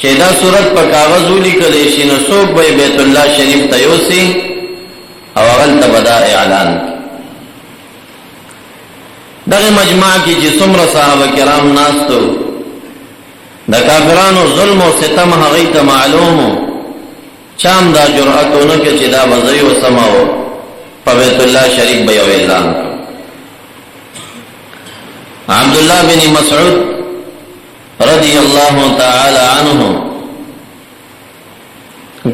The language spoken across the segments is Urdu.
چې دا صورت په کاغذ ولیکل شي نو څوک به بیت الله شریف ته یوسي او هغلته به دا اعلان دغه مجمع کې چې څومره صحابه کرام ناستو د کافرانو ظلم او ستم هغوی ته معلوم و چام دا جرأت ونه کړ چې دا به زه یوسم او په بیت الله شریف به یو اعلان کړم. عبدالله بن مسعود رضی اللہ تعالی عنہ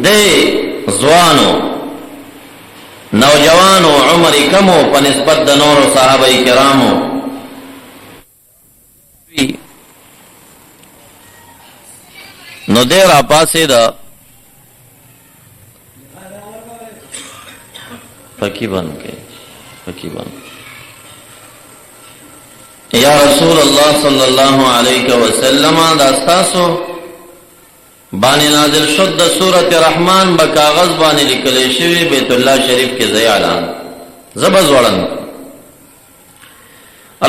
دے ځوانو نوجوانو عمر کمو په نسبت د نورو صحابه کرامو نو دې را پاسې دا پکی بن یا رسول اللہ صلی اللہ علیہ وسلم دا استاسو بانی نازل شد دا سورت رحمان با کاغذ بانی لکلی شوی بیت اللہ شریف کے زی اعلان زبز وڑن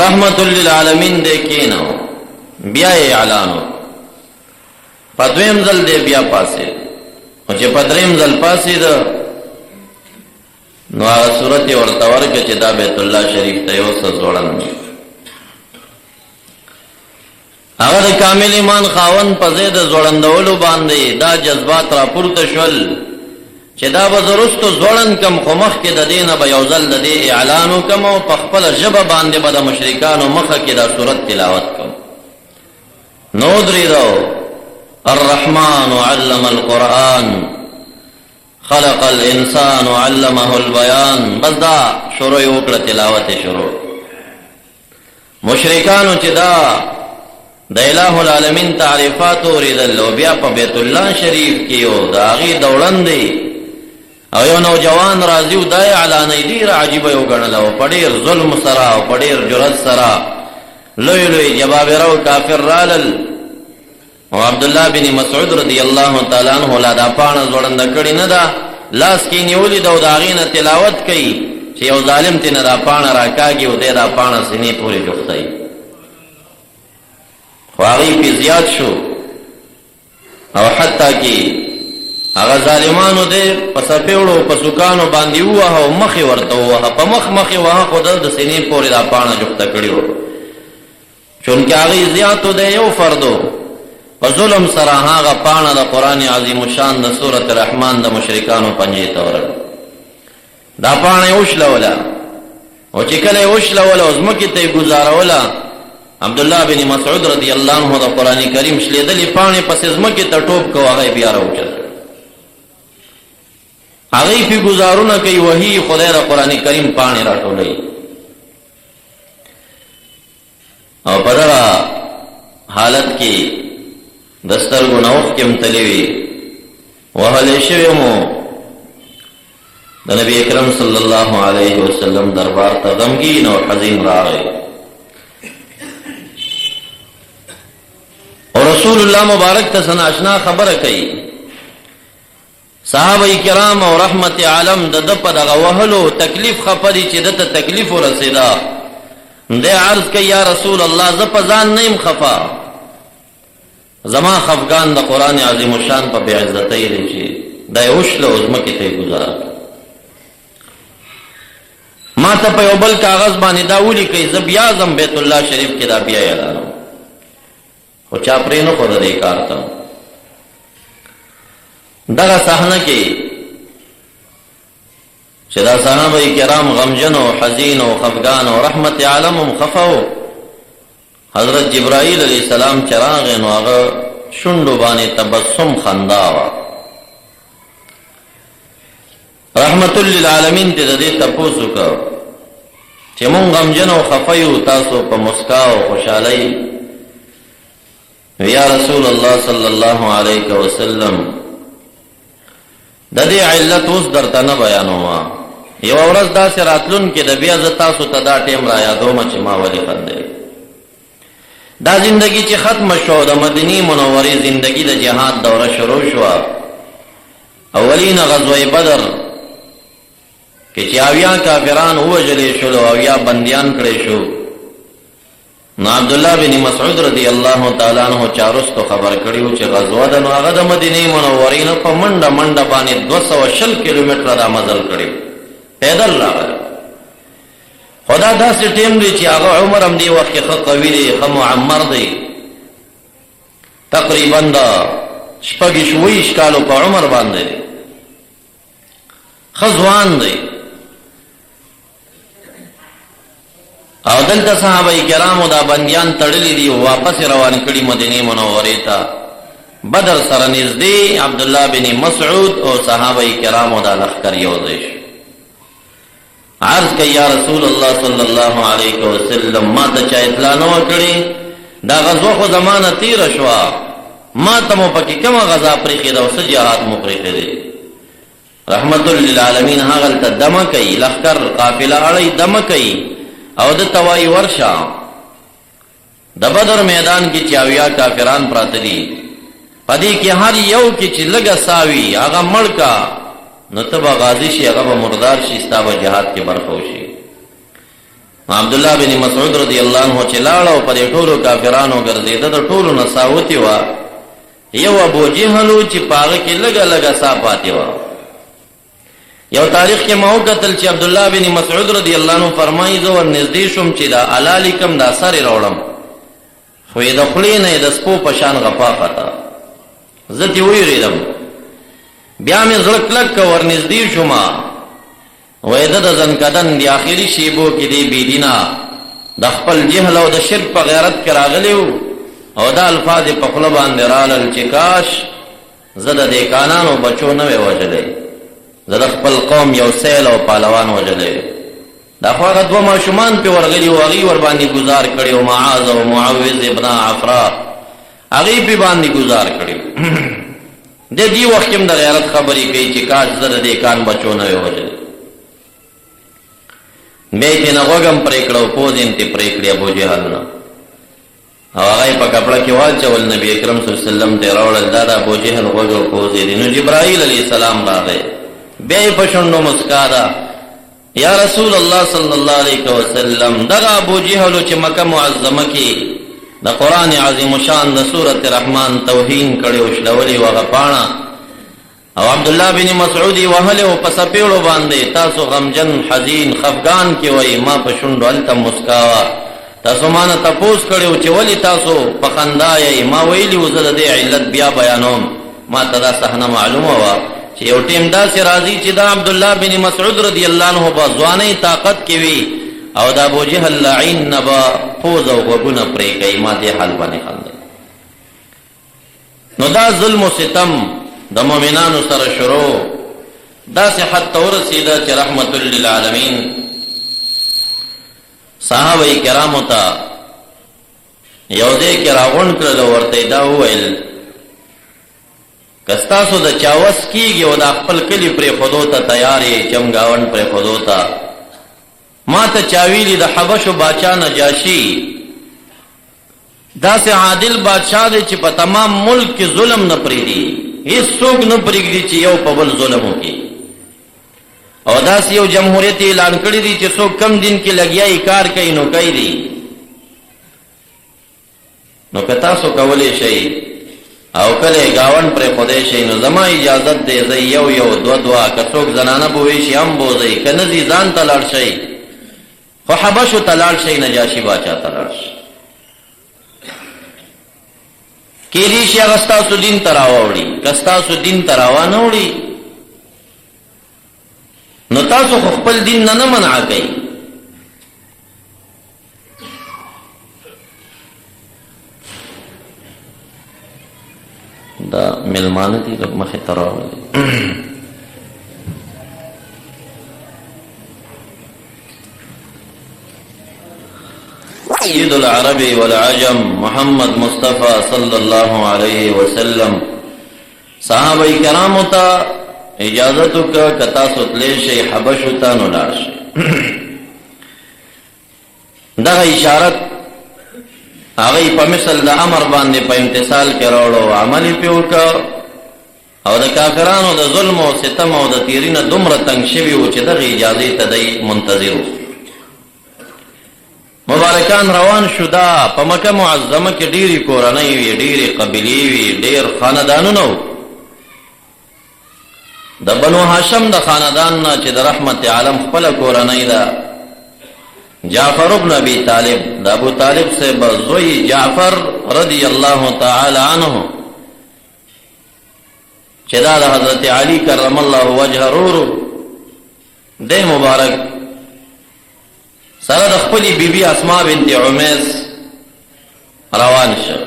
رحمت للعالمین دے کینو بیا اعلانو پدویم زل دے بیا پاسی وچے پدریم زل پاسی دا نو آغا سورت ورطور کچے دا بیت اللہ شریف تیوسز وڑن هغه د کامل ایمان خاوند په زید زوړندولو باندې دا جذبات را پورته شول چې دا به زرستو زوړن کم خو مخکې د دینه به یو ځل د دې اعلان وکم او په خپله ژبه باندې به د مشرکانو مخه کې دا صورت تلاوت کم نو درېدو الرحمن علم القرآن خلق الانسان علمه البیان بس دا شروع یې وکړه تلاوت شروع مشرکانو چې دا د الہ العالمین تعریفات اوریدل او بیا په بیت الله شریف کې یو د هغې دوړندې او یو نوجوان راځي او دا یې اعلانوي ډېر عجیبه یې وګڼله او په ډېر ظلم سره او په ډېر جرأت سره لوی لوی جبابره او کافر رالل او عبدالله بن مسعود رضی الله تعالی عنه لا دا پاڼه ځوړنده کړې نه ده لاس کې نیولې ده او د هغې نه تلاوت کوي چې یو ظالم ترې نه دا پاڼه راکاږي او دی دا پاڼه سینې پورې جوختوي خواغی پی زیاد شو او حتی کی اغا ظالمانو دے پسپیوڑو پسوکانو باندی ووها او مخی ورطا ووها پا مخی وها خودل د سینې پوری دا پانا جختا کڑیو چونکہ آغی زیادو دے یو فردو پا ظلم سراها آغا پانا دا قرآن عظیم شان دا سورت رحمان دا مشرکانو پنجی تورل دا پانا اوشلولا او چکل اوشلولا ازمکی تی گزارولا عبداللہ بن مسعود رضی اللہ عنہ دا قرآن کریم شلیدلی پانے پس ازمکی تا ٹوپ کو آغای بیارا اوچت آغای پی گزارونا کئی وحی خدای دا قرآن کریم پانے را ٹولئی او پدرا حالت کی دستر گناوخ کم تلیوی وحلیشویمو دا نبی اکرم صلی اللہ علیہ وسلم دربار تا غمگین اور حزین را گئے اور رسول اللہ مبارک تسن اشنا خبر کئی صحابہ کرام اور رحمت عالم د دپ دغه وهلو تکلیف خپری چې دته تکلیف ورسیدا دې عرض کړ یا رسول الله ز په ځان نیم خفا زما خفقان د قران عظیم شان په بی عزتۍ لچې دا اوشله عظمت ته گزار ما ته په یو بل کاغذ باندې دا ولي کوي ز بیا زم بیت الله شریف کې دا بیا اعلان او چا پرې نو خو دې کار ته دغه صحنه کې چې دا صحابه کرام غمجن او حزین او خفقان او رحمت عالم خفاو حضرت جبرائیل علیہ السلام چراغ نو هغه شونډو باندې تبسم خندا وا رحمت للعالمین ته دې تاسو کو چې مونږ غمجن او خفایو تاسو په مسکا او خوشالۍ یا رسول الله صلی الله علیه وسلم د دې علت اوس درته نه بیانوما یو ورځ داسې راتلون کې د بیا ز تاسو ته دا ټیم را یادوم چې ما ولې خندل دا زندگی چې ختم شو د مدینی منورې زندگی د جهاد دوره شروع شو اولین غزوه بدر کې چې اویا کافران وجلې شول او اویا بنديان کړي شو نو عبداللہ بن مسعود رضی اللہ تعالیٰ عنہ چارستو خبر کړیو چې غزوه ده، نو هغه د مدینې منورې نه په منډه منډه باندې 220 کیلومتره دا مزل کړی، پیدل راغلی. خدا داسې ټیم دی چې هغه عمر هم دی وخت کې ښه قوي دی، ښه معمر دی، تقریبا د 26 کالو په عمر باندې دی، ښه ځوان دی. او دلته صحابه کرامو دا بندیان تړلی دي، واپس روان کړي مدینه منورې ته. بدر سره نږدې عبدالله بن مسعود او صحابه کرامو دا لښکر یو ځای شو. عرض کوي یا رسول الله صلی الله علیه وسلم ما ته چا اطلاع نه وکړي، دا غزوه خو زمانه تیره شوه، ما ته مو پکې کومه غزا پرېښې ده او څه جهاد مو پرېښی دی؟ رحمت للعالمین هغلته دمه کوي، لښکر قافله اړی دمه کوي او د توای ورشا د بدر میدان کې 40 کافران پراته دي، پدې کې هر یو کې چې لګه ساوي هغه مړکا، نو تبا غازی شي، هغه به مردار شي، ستابه جهاد کې برخه وشي. عبدالله بن مسعود رضی الله عنه چې لاړ او پدې ټولو کافرانو ګرځیده، د ټولو نساوتی وا یو ابو جهل چې پاغه کې لګه لګه سا پاتې وا. یو تاریخ کې مو قتل چې عبدالله بن مسعود رضی الله عنه فرمایي زه ورنږدې شوم چې دا علالیکم دا سره راوړم، خو یې د خولې نه د سپو په شان غپا خطا، زه دې ویریدم. بیا مې زړه کلک ورنږدې شوم، وای د ځنکدن د آخري شیبو کې دی بيدینا د خپل جهل او د شرک په غیرت کې راغلیو او دا الفاظ په خپل باندې رالل چې کاش زه د دې کانانو بچو نه وې وجلې، زه د خپل قوم یو سیل او پهلوان وجلې. دا خو هغه دوه ماشومان په ورغلي او هغې ور باندې گزار کړي، او معاذ او معوذ ابن عفراء هغې په باندې گزار کړي. د دې وخت کې د غیرت خبرې کوي چې کاش زه د دې کان بچو نه وې وجلې. بیا یې نه غوږم پرې کړه او پوز یې ترې پرې کړې ابو جهل نه، او هغه یې په کپړه کې واچول، نبي اکرم صلی الله علیه وسلم ته راوړل. دا د ابو جهل غوږ او پوز یې دي. نو جبرائیل علیه السلام راغی، بیا یې په شونډو مسکا ده، یا رسول الله صلی الله علیه وسلم دغه ابو جهل چې مکه معظمه کې د قرآن عظیم شان د سورة رحمان توهین کړي او شلولي وغه پاڼه، او عبدالله بن مسعود وهله او په سپېړو باندې تاسو غمجن حزین خفګان کې وای، ما په شونډو هلته مسکاوه. تاسو ما نه تپوس کړی چې ولې تاسو په خندا یې؟ ما ویلي و زه د دې علت بیا بیانوم. ما ته دا صحنه معلومه وه چې یو ټیم داسې راځي چې دا عبدالله بن مسعود رضی الله عنه به ځوانۍ طاقت کې وي او دا ابو جهل لعین نه به پوز او غوږونه پرې کوي. ما دې حال باندې خندل. نو دا ظلم و ستم د مؤمنانو سره شروع داسې حد ته ورسېده چې رحمت للعالمین صحابه کرامو ته یو ځای کې راغونډ کړل او ورته دا وویل که ستاسو د چا وس کېږي او دا خپل کلي پرېښودو ته تیار یې، چمګاونډ پرېښودو ته. ما ته چا ویلي د حبشو باچا نجاشي داسې عادل بادشاه دی چې په تمام ملک کې ظلم نه پرېږدي، هیڅ څوک نه پرېږدي چې یو په بل ظلم وکړي، او داسې یو جمهوریت اعلان کړی دی چې څوک کم دین کې لګیا یې کار کوي نو کوي دی. نو که تاسو کولی شئ او کله گاون پرېښودی شئ نو زما اجازت دی، زه یو یو دوه دوه که څوک زنانه بوی شي هم بوځئ، که نه ځي ځان ته لاړ شئ، خو حبشو ته لاړ شئ، نجاشي باچا ته لاړ شئ. کېدای شي هغه ستاسو دین ته راوړي، که ستاسو دین ته راوانه وړي نو تاسو خو خپل دین نه منع کوئ. دا ملمانه دي مخې ته راغلي. سید العرب والعجم محمد مصطفی صلی الله علیه وسلم صحابه کرامو ته اجازت وکړه که تاسو تللی شئ حبشو ته نو لاړ شئ. دغه اشارت هغه په مثل د امر باندې په امتثال کې راوړو، عمل یې پرې وکړ، او د کافرانو د ظلم او ستم او د تیري نه دومره تنګ شوي وو چې دغه اجازې ته دی منتظر و. مبارکان روان شو. دا په مکه معظمه کې ډېرې کورنۍ وي، ډېرې قبیلې وي، ډېر خاندانونه وو. د بنو هاشم د خاندان نه چې د رحمت عالم خپله کورنۍ ده، جعفر ابن ابي طالب، د ابو طالب صاحب زوی جعفر رضی الله تعالی عنه چې دا د حضرت علی کرم الله وجهه ورور د مبارک سره د خپلې بیبي اسماء بنت عمیس روان شو.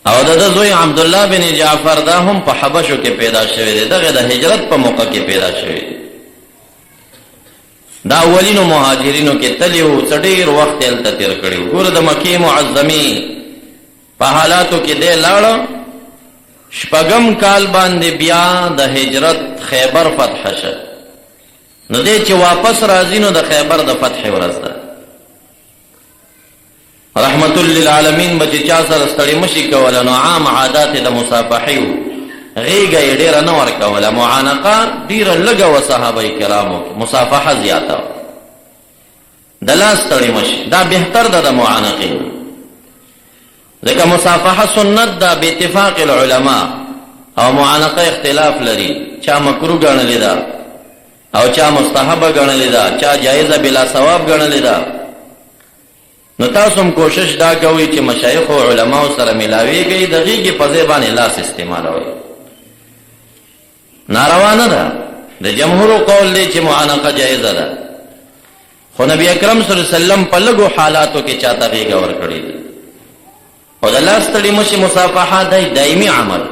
او د زوی عبدالله بن جعفر دا هم په حبشو کې پیدا شوی دی، دغه د هجرت په موقع کې پیدا شوی دی. دا اولینو مهاجرینو کې تلی و، څه ډېر وخت یې هلته تېر کړی و. ګوره د مکې معظمې په حالاتو کې دی لاړه، شپږم کال باندې بیا د هجرت خیبر فتح شه. نو دی چې واپس راځي نو د خیبر د فتح ورځ ده. رحمت للعالمین به چې چا سره ستړي مشي کوله نو عام عادات د مصافحې و، غیږه یې ډېره نه ورکوله، معانقه ډېره لږه وه صحابه کرامو کې، مصافحه زیاته وه. د لاس ستړي مشي دا بهتر ده د معانقې، ځکه مصافحه سنت ده باتفاق العلماء، او معانقه اختلاف لري، چا مکروه ګڼلې ده او چا مستحبه ګڼلې ده، چا جایزه بلا ثواب ګڼلې ده. نو تاسو هم کوشش دا کوئ چې مشایخ او علماو سره ملاویږئ، د غیږې په ځای باندې لاس استعمالوئ. ناروا نه ده، د جمهورو قول دی چې معانقه جایزه ده، خو نبی اکرم صلی الله علیه وسلم په لږو حالاتو کې چاته غیږه ورکړې ده. او د لاس تړي مشي مصافحه دی دایمي عمل.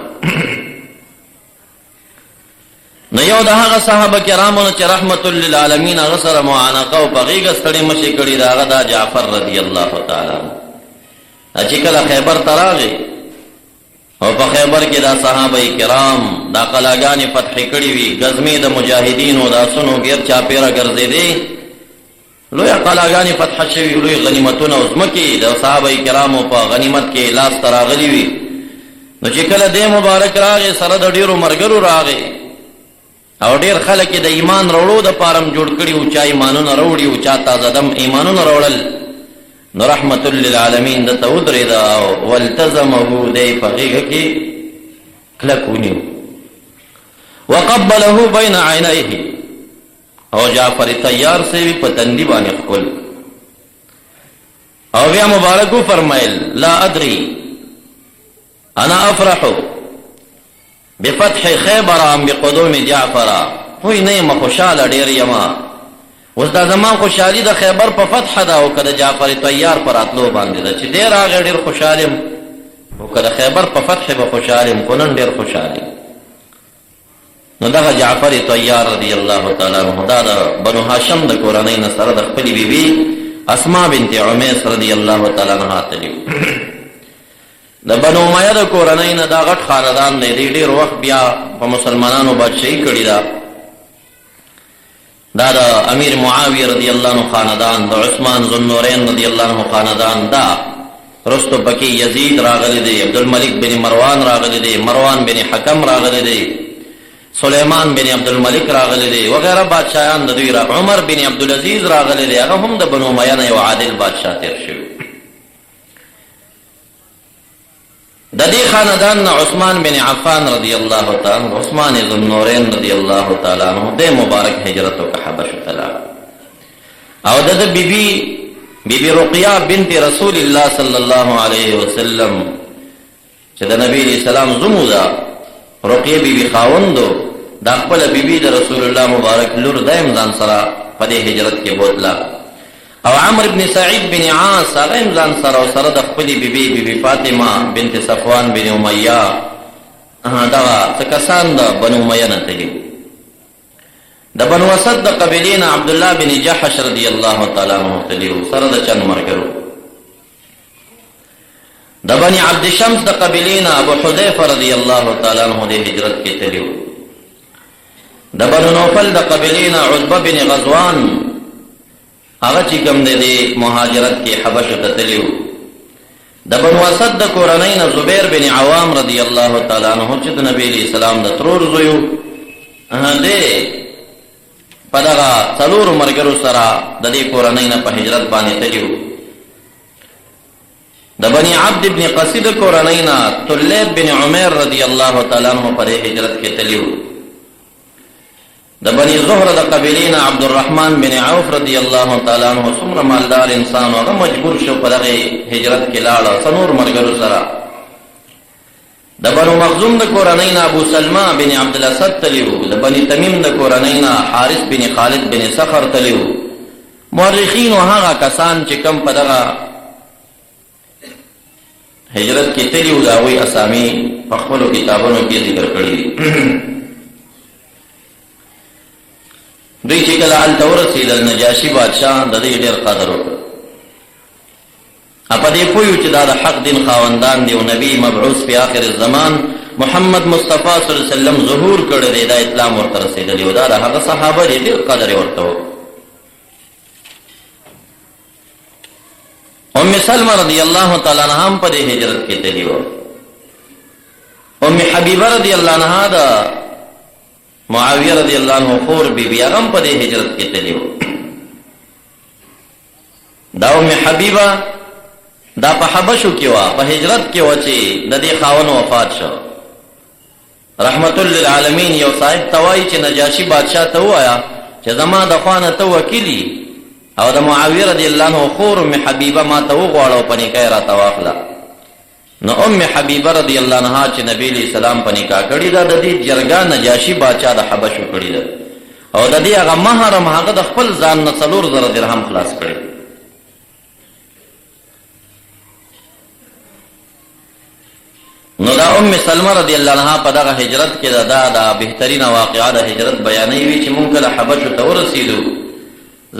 نو یو د هغه صحابه کرامو چې رحمت للعالمین هغه سره معانقه او په غیږه ستړي مشي کړي ده، هغه دا جعفر رضی الله تعالی عنه. چې کله خیبر ته راغی او په خیبر کې دا صحابه کرام دا قلاګانې فتح کړي وي، غزمې د مجاهدینو د آسونو غیر چاپېره ګرځېدې، لویه قلاګانې فتح شوي، لوی غنیمتونه او ځمکې د صحابه کرامو په غنیمت کې لاس ته راغلي وي. نو چې کله دی مبارک راغی سره د ډېرو ملګرو راغی او ډېر خلک یې د ایمان راوړو دپاره هم جوړ کړي وو، چا ایمانونه راوړي وو، چا تازه دم ایمانونه راوړل. نو رحمت للعالمین دته ودرېده او والتزمه، دی په غېږه کې کلک ونیو، وقبله بین عینیه، او جعفر تیار سوی په تندي باندې ښکل. او بیا مبارک وفرمایل لا ادري انا افرح بفتح خیبر ام بقدوم جعفر، وی نه یم خوشحاله ډېر یما، اوس دا زما خوشحالي د خیبر په فتح ده او که د جعفر طیار په راتلو باندې ده. چې دی راغی ډېر خوشحال یم، او که د خیبر په فتح به خوشحال یم، خو نن ډېر خوشحال یم. نو دغه جعفر طیار رضی الله تعالی عنه دا د بنو هاشم د کورنۍ نه سره د خپلې بیبي اسماء بنت عمیس رضی الله تعالی عنها تلي. د بنو امیه د کورنۍ نه دا غټ خاندان دی، دی ډېر وخت بیا په مسلمانانو بادشاهي کړې ده. دا د امیر معاویه رضی الله عنه خاندان، د عثمان ذوالنورین رضی الله عنه خاندان، دا رستو پکې یزید راغلی دی، عبدالملک بن مروان راغلی دی، مروان بن حکم راغلی دی، سلیمان بن عبدالملک راغلی دی، وغیرہ بادشاہان د دوی را، عمر بن عبدالعزیز راغلی دی، هغه هم د بنو امیه نه یو عادل بادشاه تیر شوی. د دې خاندان نه عثمان بن عفان رضی الله تعالی عنہ، عثمان ذوالنورین رضی الله تعالی عنہ د مبارک هجرت وکړه حبشو ته لاړ. او د بیبي رقیه بنت رسول الله صلی الله علیه وسلم چې د نبی علیہ السلام زوم ده، رقیه بیبي خاوندو، دا خپله بیبي د رسول الله مبارک لور دایم ځان سره په دې هجرت کې بوتله. او عمرو بن سعید بن عاص هغه هم ځان سره او سره د خپلې بیبي فاطمه بنت صفوان بن امیه، دغه څه کسان د بنو امیه نه تلي. د بنو اسد د قبیلې نه عبدالله بن جحش رضی الله تعالی عنه تلي سره د چند ملګرو. د بني عبد شمس د قبیلې نه ابو حذیفه رضی الله تعالی عنه د هجرت کې تلي. د بنو نوفل د قبیلې نه عتبه بن غزوان هغه چې کوم دی مهاجرت کې حبشو ته تلي. د بنو اسد د کورنۍ نه زبیر بن عوام رضی الله تعالی عنه چې د نبی علیہ السلام د ترور زوی دی، په دغه څلورو ملګرو سره د دې کورنۍ نه په هجرت باندې تللي وو. د بني عبد ابن قصید کورنۍ نه طلیب بن عمیر رضی الله تعالی عنہ په دې هجرت کې تللي وو. د بني زهره د قبیلې نه عبدالرحمن بن عوف رضی الله تعالی عنہ څومره مالدار انسان هغه مجبور شو په دغه هجرت کې لاړ څلور ملګرو سره. د بنو مخزوم د کورنۍ نه ابو سلمہ بن عبد الاسد تللی وو. د بني تمیم د کورنۍ نه حارث بن خالد بن صخر تللی وو. مورخین هغه کسان چې کم په دغه هجرت کې تللی وو د هغوی اسامي په خپلو کتابونو کې ذکر کړي دي. دوی چې کله هلته ورسېدل نجاشي بادشاه د دې ډېر قدر وکړ. په دې پوه یو چې دا د حق دین خاوندان دی او نبی مبعوث په آخر الزمان محمد مصطفی صلی الله علیه وسلم ظهور کړی دی، دا اسلام ورته رسېدلی و. دا د هغه صحابه دی ډېر قدر یې ورته وکړ. ام سلمہ رضی الله تعالی عنها هم په دې هجرت کې تللی وه. ام حبیبه رضی الله عنها د معاویه رضی الله عنه خور بیبي هغه هم په دې هجرت کې تللی وه. دا ام حبیبه دا په حبشو کې وه، په هجرت کې وه چې د دې خاوند وفات شو. رحمت للعالمین یو صاحب ته وایي چې نجاشي بادشاه ته ووایه چې زما د خوا نه ته وکیلي او د معاویه رضی الله عنه خور ام حبیبه ما ته وغواړه او په نکاح راته واخله. نو ام حبیبه رضی الله عنها چې نبی علیه السلام په نکاح کړې ده، د دې جرګه نجاشي بادشاه د حبشو کړې ده او د دې هغه مهر هم هغه د خپل ځان نه 4000 درهم خلاص کړی. نو دا ام سلمہ رضی الله عنها په دغه هجرت کې دا بهترینه واقعه د هجرت بیانوي چې مونږ کله حبشو ته ورسېدو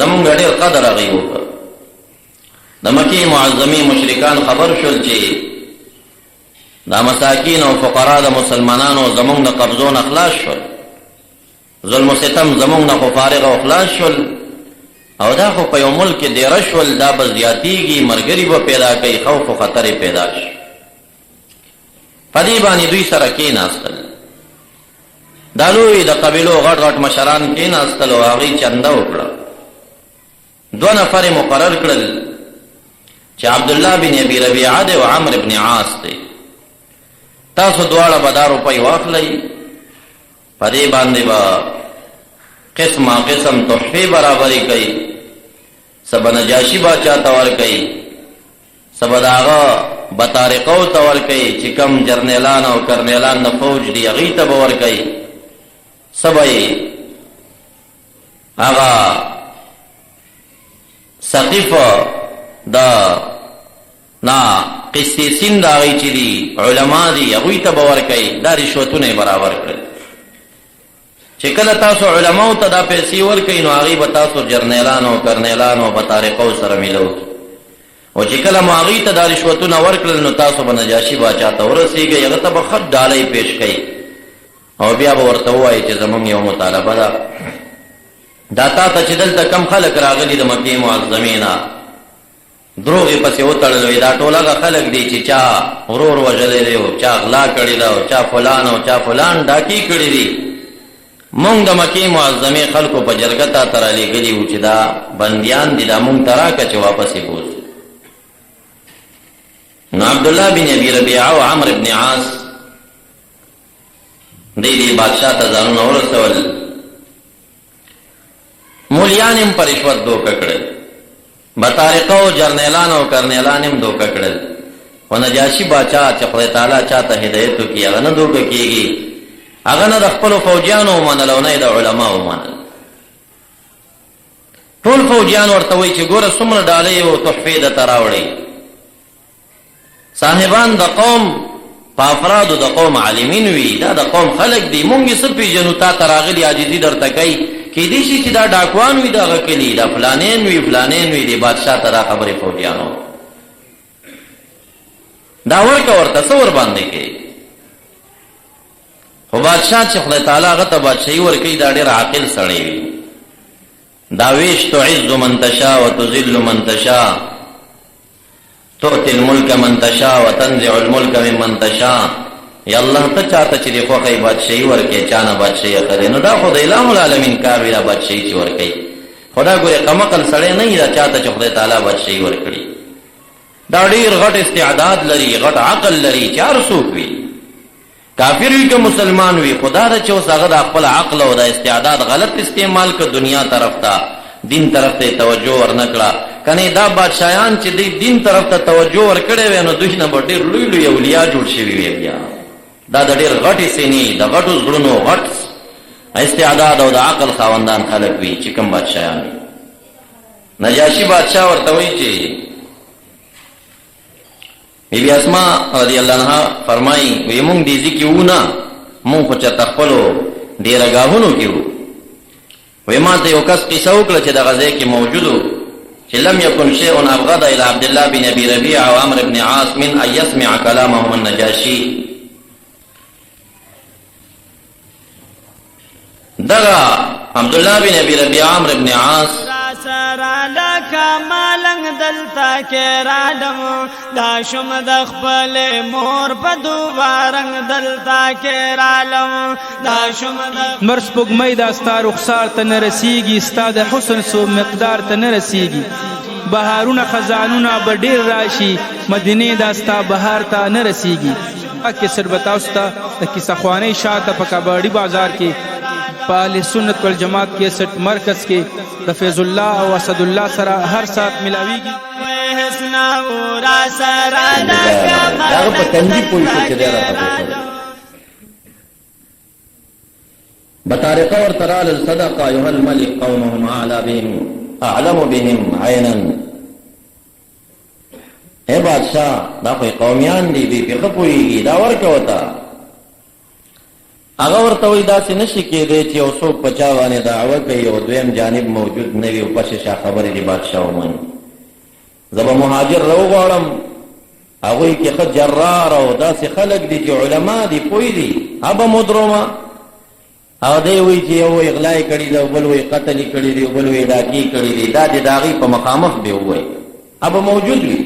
زمونږ ډېر قدر هغې وکړ. د مکې معظمې مشرکان خبر شول چې دا مساکین او فقرا د مسلمانانو زمونږ د قبضو نه خلاص شول، ظلم و ستم زمونږ نه خو فارغ او خلاص شول او دا خو په یو ملک کې دیره شول، دا به زیاتېږي، ملګري به پیدا کوي، خوف و خطر یې پیدا شي. په دې باندې دوی سره کېناستل. دا لوی د قبیلو غټ غټ مشران کېناستل او هغوی چنده وکړه. 2 نفر مقرر کړل چې عبدالله بن ابي ربيعه دی او عمرو بن عاص دی. تاسو دواړه به دا روپۍ واخلئ، په دې باندې به قسمه قسم تحفې برابرې کوي، څه به نجاشي باچا ته ورکوي، څه به د هغه بطارقو ته ورکوي چې کم جرنیلان او کرنیلان د فوج دي هغوی ته به ورکوي، څه به یې هغه سقیف د نا قسیسین د هغوی چې دي علما دي هغوی ته به ورکوي. دا رشوتونه یې برابر کړل چې کله تاسو علماو ته دا پیسې ورکوئ نو هغوی به تاسو جرنیلانو او کرنیلانو او بطارقو سره میلو کړي، او چې کله مو هغوی ته دا رشوتونه ورکړل نو تاسو به نجاشي باچا ته ورسېږئ، هغه ته به ښه ډالۍ پیش کوئ او بیا به ورته ووایي چې زموږ یو مطالبه ده، دا تا ته چې دلته کم خلک راغلي د مکې معظمې نه دروغ یې پسې وتړل، دا ټول هغه خلک دي چې چا ورور وژلی دی او چا غلا کړې ده او چا فلان او چا فلان ډاکي کړي دي. مونږ د مکې معظمې خلکو په جرګه تا ته رالیږلي وو چې دا بندیان دي، دا مونږ ته راکړه چې واپس یې بوځو. نو عبدالله بن ابي ربيعه او عمرو بن عاص دې بادشاه ته ځانونه ورسول. مولیان هم په رشوت دوکه کړل، بطارقه او جرنیلان او کرنیلان هم دوکه کړل، خو نجاشي باچا چې خدای تعالی چاته هدایت وکړي هغه نه دوکه کېږي، هغه نه د خپلو فوجیانو ومنل او نه یې د علماو ومنل. ټول فوجیان ورته وایي چې ګوره څومره ډالۍ او تحفې درته راوړئ. صاحبان د قوم په افرادو د قوم عالمین وي، دا د قوم خلک دي، مونږ یې څه پېژنو، تا ته راغلي عاجزي درته کوي، کېدای شي چې دا ډاکوان وي د هغه کلي، دا فلانین وي فلانین وي. د بادشاه ته دا خبرې فوجیانو دا ورکه ورته څه ورباندې کوي. خو بادشاه چې خدای تعالی هغه ته بادشاهي ورکوي دا ډېر عاقل سړی وي. دا ویش تعز من تشاء وتذل من تشاء تؤتي الملك من تشاء وتنزع الملك ممن تشاء یا الله ته چاته چې دی خوښی بادشاهي ورکړي چانه بادشاهي اخلي نو دا خو د اله العالمین کار وي دا بادشاهي چې ورکوي خدا ګورې قمقل سړی نه وي دا چاته چې خدای تعالی بادشاهي ورکړي دا ډېر غټ استعداد لري غټ عقل لري چې هر څوک وي کافر وي که مسلمان وي خدا دا چې اوس هغه د خپل عقل او د استعداد غلط استعمال که دنیا طرف ته دین طرف ته توجه ورنه کړه کنې دا بادشاهان چې دی دین طرف ته توجه ورکړی وی نو دوی نه به ډېر لوی لوی اولیا جوړ شوي وي بیا دا د ډېر غټې سینې د غټو زړونو غټ استعداد او د عقل خاوندان خلک وي چې کوم بادشاهان وي نجاشي بادشاه ورته وایي چې بی اسماء رضی اللہ عنہ فرمائی وی مونگ دیزی کی اونا مونگ خوچا تخپلو دیرگاہونو کیو وی ما ته یو کس قصه وکړه چې د غزې کې موجودو چې لم يكن شيء ابغض الى عبد الله بن ابي ربيعه وعمر بن عاص من ان يسمع كلامهم النجاشي دغه عبد الله بن ابي ربيعه عمر بن عاص سرا لکا مالنگ دلتا کے رالم دا شم دخبل مور پدو بارنگ دلتا کے رالم دا شم مرس پگمئی دا ستا رخسار تا نرسیگی ستا دا حسن سو مقدار تا نرسیگی بہارون خزانون بڑیر راشی مدینه دا ستا بہار تا نرسیگی اکی سر بتاوستا دا کسا خوانی شاعتا پکا بڑی بازار کی پاہل سنت والجماعت کے سٹ مرکز کے فیض اللہ و اسد اللہ سرا ہر ساتھ ملاویگی بطارق ورطرال الصدق ایها الملك قومهم اعلم بهم عینا اے بادشاہ دا کوئی قومیان دی بی پی خپوئیگی دا ورکوتا هغه ورته وایي داسې نشي کېدی چې یو څوک په چا باندې دعوه کوي او دویم جانب موجود نه وي او پسې شا خبرې د بادشاه ومني زه به مهاجر راوغواړم هغوی کې ښه جرار او داسې خلک دي چې علما دي پوه دي هغه مدرومه او دی وایي چې یو اغلا یې کړي ده او بل وایي قتل یې کړي دي او بل وایي ډاکې کړي دي دا د هغوی په مخامخ به ووایي هغه موجود وي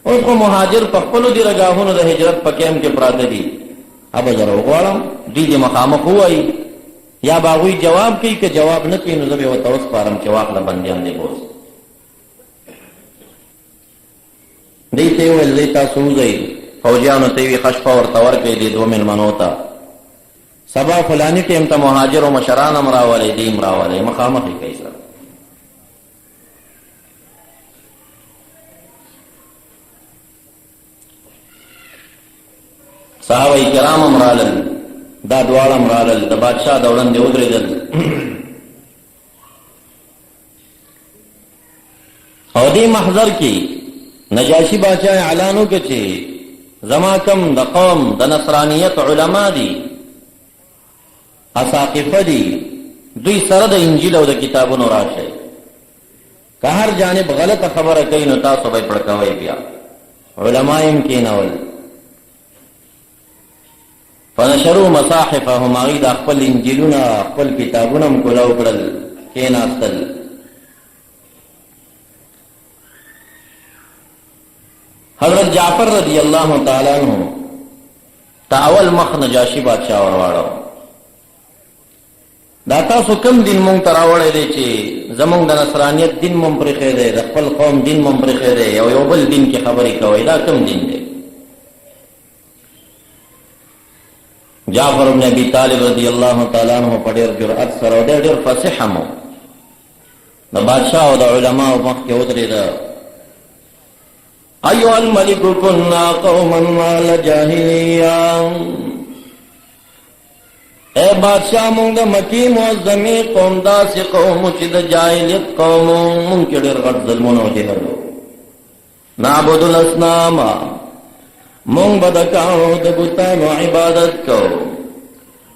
اوس خو مهاجر په خپلو دې رګاهونو د هجرت په کیم کې پراته دي ابا زه راوغواړم دوی دې مخامخ ووایي یا به هغوی جواب کوي که جواب نه کوي نو زه به یې ورته وسپارم چې واخله بندیان دې بوس دوی ته یې وویل دی تاسو وځئ فوجیانو ته یې وي ښه شپه ورته ورکړئ دې دوه مېلمنو ته سبا فلاني ټیم ته مهاجرو مشران هم راولئ دې هم راولئ مخامخ یې کوي سره صحابه کرام هم رالل دا دواړه هم رالل د بادشاه د وړاندې ودرېدل او دې محضر کې نجاشي بادشاه اعلان وکړ چې زما کم د قوم د نصرانیت علما دي اساقفه دي دوی سره د انجیل او د کتابونو راشئ که هر جانب غلطه خبره کوي نو تاسو به یې پړکوئ بیا علما یې هم کېنول فنشروا مصاحفهم هغوی د خپل انجیلونه خپل کتابونه هم کولاو کړل کېناستل حضرت جعفر رضی الله تعالی عنہ ته اول مخ نجاشي بادشاه ورواړو دا تاسو کوم دین مونږ ته راوړی دی چې زمونږ د نصرانیت دین مو پرېښی دی د خپل قوم دین مو پرېښی دی او یو بل دین کې خبرې کوئ دا کوم دین دی جعفر بن ابي طالب رضی الله تعالی عنہ په ډېر جرأت سره او ډېر فصیح هم د بادشاه او د علماو مخ کې ودرېده ایها الملک كنا قوما مال جاهلیه اے بادشاہ مونږ د مکی معظمې قوم داسې قوم چې د جاهلیت قوم مونږ کې ډېر غټ ظلمونه او جهل نعبد الاصنام مونږ به د کاڼو د بتانو عبادت کوو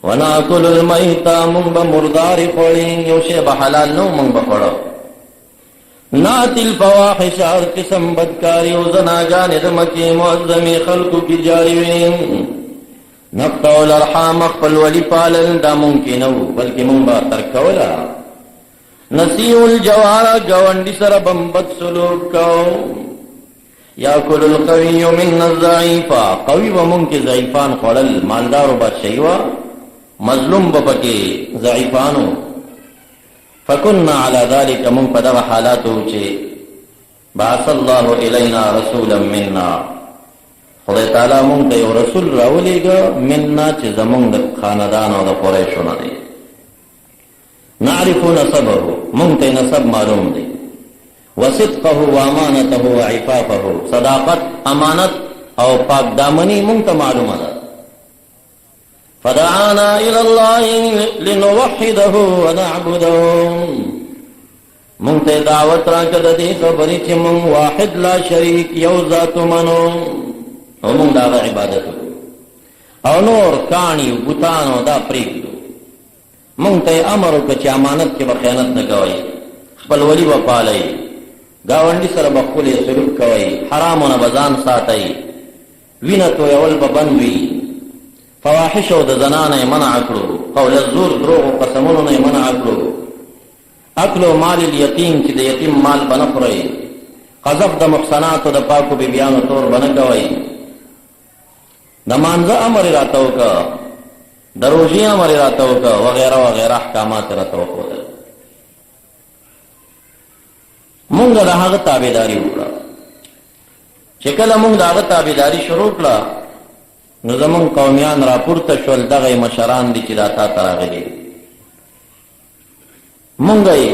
وناکل المیتا مونږ به مردارې خوړې یو شی به حلال نه مونږ به خوړو ناتی الفواحش هر قسم بدکاری او زناګانې د مکې معظمې خلکو کې جاري وې نقطع الارحام خپل ولي پالل دا ممکن نه وو بلکې مونږ به ترک کوله نسیع الجوار ګاونډي سره بم بد سلوک کوو یاکل القوی من الضعیف، قوی و مونږ کې ضعیفان خوړل، مالدار و بادشاہي وه، مظلوم به پکې ضعیفانو. فكنا على ذلك مونږ په دغه حالاتو چې بعث الله الینا رسولا منا، خدای تعالی مونږ ته یو رسول راولېږه منا چې زمونږ د خاندان او د قریشو نه دی. نعرف نسبه، مونږ ته نسب معلوم دی. وصدقه وامانته وعفافه، صداقت، امانت او پاک دامنی مونږ ته معلومه ده. فدعانا الى الله لنوحده ونعبده، مونږ ته دعوت راکړه د دې خبرې چې مونږ واحد لا شریک یو ذات منو او مونږ د هغه عبادت وکړو او نور کاڼي بوتانو دا پرېږدو. مونږ ته امر وکړه چې امانت کې به خیانت نه کوئ، خپلولي به پالئ، ګاونډي سره به ښکلی سلوک کوئ، حرامو نه به ځان ساتئ، وینه تویول به بند وي، فواحش او د زنانه یې منع کړو، قول الزور دروغ او قسمونو نه یې منع کړو، اکلو مال الیتیم چې د یتیم مال به نه خورئ، قذف د محسناتو د پاکو بیبیانو تور به نه کوئ، د مانځه امر یې راته وکړه، د روژې امر یې راته وکړه، وغیره وغیره احکامات یې راته وښودل. مونږ د هغه تابعداري وکړه. چې کله مونږ د هغه تابعداري شروع کړه نو زمونږ قومیان راپورته شول، دغه مشران دي چې دا تا ته راغلي، مونږ یې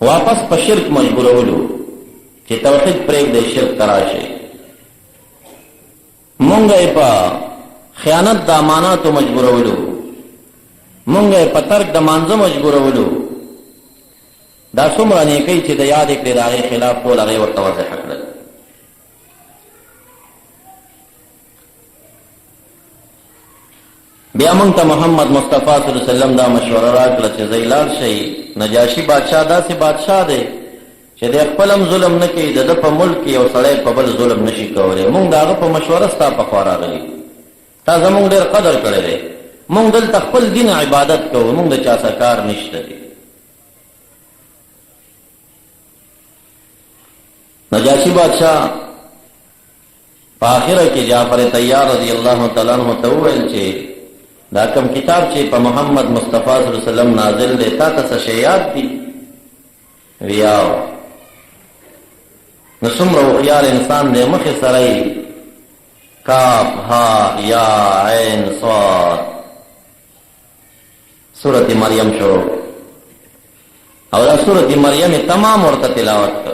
واپس په شرک مجبورولو چې توحید پرېږدئ، شرک ته راشئ. مونږ یې په خیانت د اماناتو مجبورولو، مونږ یې په ترک د مانځه مجبورولو. دا څومره نیکۍ چې د یادې کړې د هغې خلاف کول، هغې ورته واضح کړل. بیا مونږ ته محمد مصطفی صلی الله علیه وسلم دا مشوره راکړه چې ځئ لاړ شئ، نجاشي بادشاه داسې بادشاه دی چې د خپل هم ظلم نه کوي، د ده په ملک کې یو سړی په بل ظلم نشي کولی. مونږ د هغه په مشوره ستا پخوا راغلي، تا زمونږ ډېر قدر کړی دی، مونږ دلته خپل دین عبادت کوو، مونږ د چا سره کار نشته دی. نجاشی بادشاہ په آخره کې جعفر طیار رضی الله تعالی عنہ ته وویل چې دا کوم کتاب چې په محمد مصطفی صلی الله علیه وسلم نازل دی، تا ته څه شی یاد دي؟ ویاو نو څومره هوښیار انسان دی، مخې سره یې کاف ها یا عین صاد سورت مریم شروع، او دا سورت مریم تمام ورته تلاوت کړ.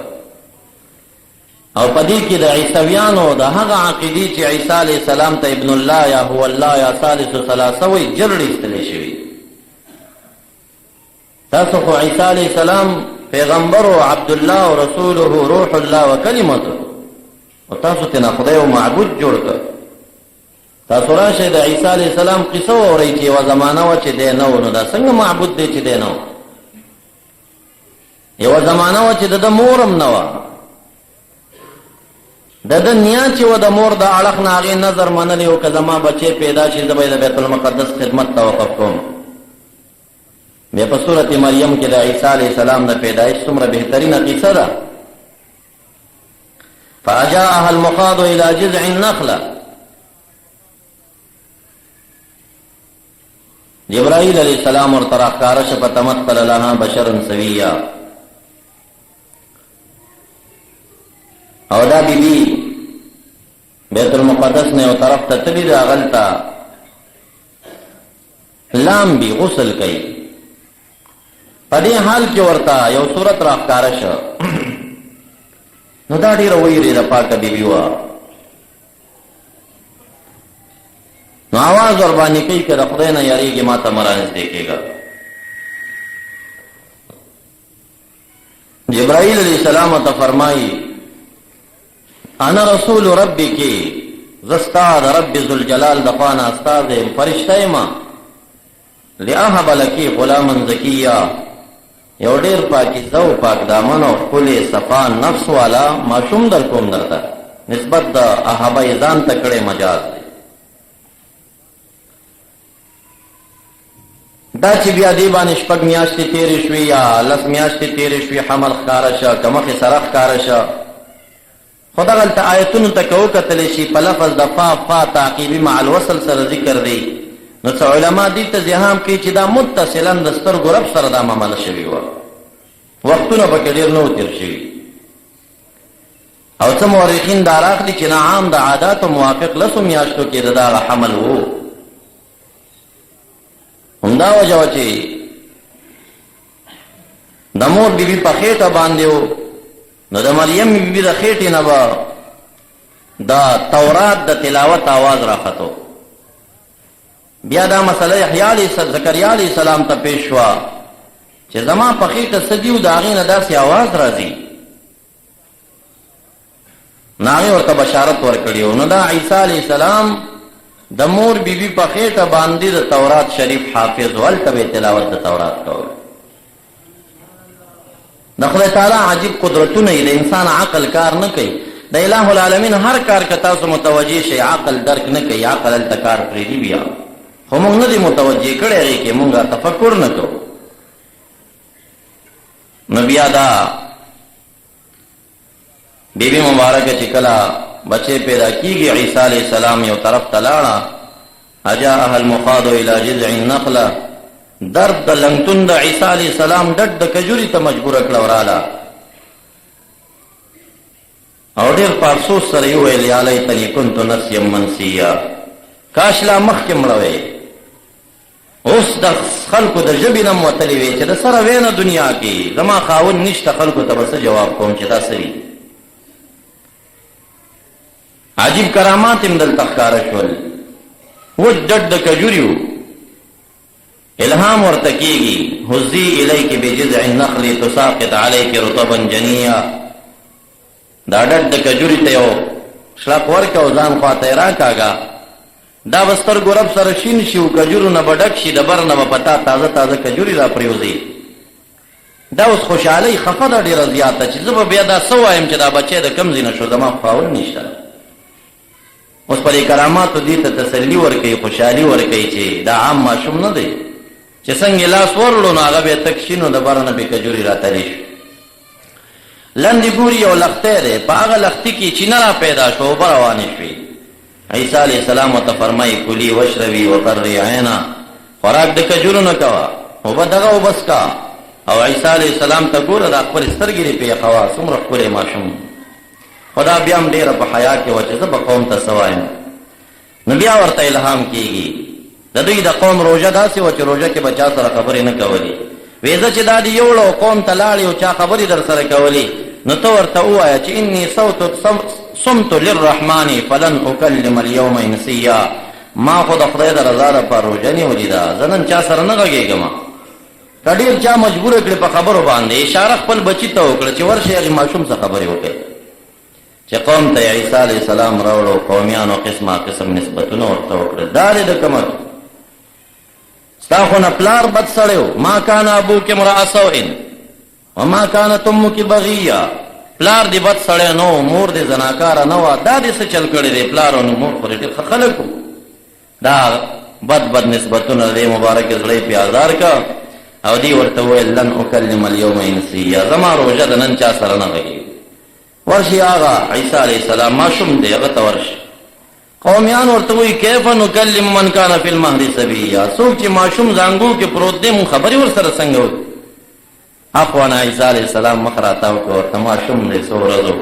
او پدې کې د عیسویانو د هغه عقیدې چې عیسی علیه السلام ته ابن الله یا هو الله یا ثالث ثلاثه وایي جرړې ایستلی شوي. تاسو خو عیسی علیه السلام پیغمبر او عبدالله او رسوله روح الله و کلمته، او تاسو ته نه خدای او معبود جوړ کړ. تاسو راشئ د عیسی علیه السلام قصه واورئ چې یوه زمانه وه چې دی نه و، نو دا څنګه معبود دی چې دی نه و؟ یوه زمانه وه چې د ده مور هم نه وه، د ده نیا چې و د مور د اړخ نه هغې نظر منلی و که زما بچی پیدا شي زه به یې د بیت المقدس خدمت ته وقف کوم. بیا په صورت مریم کې د عیسی علیه السلام د پیدایش څومره بهترینه قصه ده. فاجاءها المخاض الى جذع النخله، جبرائیل علیه السلام ورته راښکاره شه فتمثل لها بشرا سویا. او دا بیبي بیت المقدس نه یو طرف ته تللي ده، هغلته لامبي غسل کوي. په دې حال کې ورته یو صورت راښکاره شه، نو دا ډېره ویرېده پاکه بیبي وه. نو آواز ورباندې کوي که د خدای نه یارېږي ما ته مه رانږدې کېږه. جبرائیل علیه السلام ته فرمایي انا رسول ربک، زستا د رب ذوالجلال د خوا نه استاد M, Firishta M, لاهب lucky غلاما زکیا، you ډېر پاکیزه او پاک دامن او ښکلې صفا نفس والا ماشوم در کوم درته. نسبت د اهبه یې ځان ته کړی مجاز دی. دا چې بیا دې باندې شپږ میاشتې تېرې شوې یا لس میاشتې تېرې شوې، حمل ښکاره شه که مخې سره ښکاره شه، خو دغلته آیتونو ته که وکتلی شي په لفظ د فا تعقیبي مع الوصل سره ذکر دی، نو څه علما دې ته زیهام کوي چې دا متصلا د سترګو رب سره دا معامله شوې وه، وختونه پکې ډېر نه و تېر شوي. او څه مورخین دا راخلي چې نه عام د عاداتو موافق لسو میاشتو کې د دغه حمل و. همدا وجه وه چې د مور بیبي په خېټه باندې و، نو د مریم بیبي د خېټې نه به د تورات د تلاوت آواز راختو. بیا دا مسله زکریا علیه السلام ته پیش شوه چې زما په خېټه څه دي و، د هغې نه داسې آواز راځي. نو هغې ورته بشارت ورکړي و. نو دا عیسی علیه السلام د مور بیبي په خېټه باندې د تورات شریف حافظ و، هلته به تلاوت د تورات کول. د خدای تعالی عجیب قدرتونه یې، د انسان عقل کار نه کوي. د اله العالمین هر کار که تاسو متوجه شئ عقل درک نه کوي، عقل هلته کار پرېږدي بیا، خو موږ نه دي متوجه کړی هغې کې، موږ تفکر نه کوو. نو بیا دا بیبي مبارکه چې کله بچی پیدا کیږي، عیسی علیه السلام یو طرف ته لاړه، اجاءها المخاض الى جذع النخله، درد د لنګتون د عیسی علیه السلام ډډ د کجوري ته مجبوره کړه وراله، او ډېر په افسوس سره یې وویل یا لیتني کنت نسیا منسیا، کاش لا مخکې مړه وی. اوس د خلکو د ژبې نه م وتلې وې چې د سره وینه دنیا کې زما خاوند نشته، خلکو ته به څه جواب کوم چې دا څه وي. عجیب کرامات هم دلته ښکاره شول. اوس ډډ د کجوري و، الهام ورته کېږي هزي الیک بجذع النخل تساقط علیک رطبا جنیا، دا ډډ د کجوري ته یو شړپ ورکه او ځان خواته یې راکاږه، دا به سترګو رب سره شین شي او کجورو نه به ډک شي، د بر نه به په تا تازه تازه کجوري را پرېوځي. دا اوس خوشحالۍ خفه ده ډېره زیاته چې زه به بیا دا څه وایم چې دا بچی د کوم ځای نه شو، زما خاوند نشته. اوس په دې کراماتو دې ته تسلي ورکوي، خوشحالي ورکوي چې دا عام ماشوم نه دی چې څنګه لاس ورړو نو هغه به تک شي نو د بر نه به کجوري راتلی شي. لندې ګوري یو لښتی دی، په هغه لښتي کې چینه را پیدا شوه، اوبه روانې شوې. عیسی علیه السلام ورته فرمایي کلي واشربي وقري عینا، خوراک د کجورو نه کوه، اوبه دغه وبس کا. او عیسی علیه السلام ته ګوره دا خپل سترګې دې پې یخوه، څومره ښکلی ماشوم. خو دا بیا هم ډېره په حیا کې وه چې زه به قوم ته څه وایم. نو بیا ورته الهام کېږي. د دوی د قوم روژه داسې وه چې روژه کې به چا سره خبرې نه کولې. وې زه چې دا دې یوړه او قوم ته لاړې او چا خبرې در سره کولې، نو ته ورته ووایه چې اني صمت للرحمن فلن اکلم اليوم انسیا، ما خو د خدای د رضا دپاره روژه نیولې ده، زه نن چا سره نه غږېږم. که ډېر چا مجبوره کړې په خبرو باندې، اشاره خپل بچي ته وکړه چې ورشئ هغې ماشوم څه خبرې وکړئ. چې قوم ته عیسی علیه السلام راوړو، قومیانو قسمه قسم نسبتونه ورته وکړل. دا دی د کمر ستا خو نه پلار بد سړی و، ما کان ابوک امرأ سوء وما کانت امک بغیه، پلار دې بد سړی نه و، مور دې زناکاره نه وه، دا دې څه چل کړی دی، پلار او مور خو ډېر ښه خلک وو. دا بد نسبتونه دې مبارک زړی پې ازار که، او دې ورته وویل لن اکلم اليوم انسیا، زما روژه د نن چا سره نه غږېږي. ورشي هغه عیسی علیه السلام ماشوم دی، هغه ته ورشي. قومیان ورته وایي کیف نکلم من کان فی المهد صبیا، څوک چې ماشوم زانګو کې پروت دی مونږ خبرې ورسره څنګه وکړو. اخوانه عیسی علیه السلام مخ راتاو کړه، ورته ماشوم دی څو ورځو.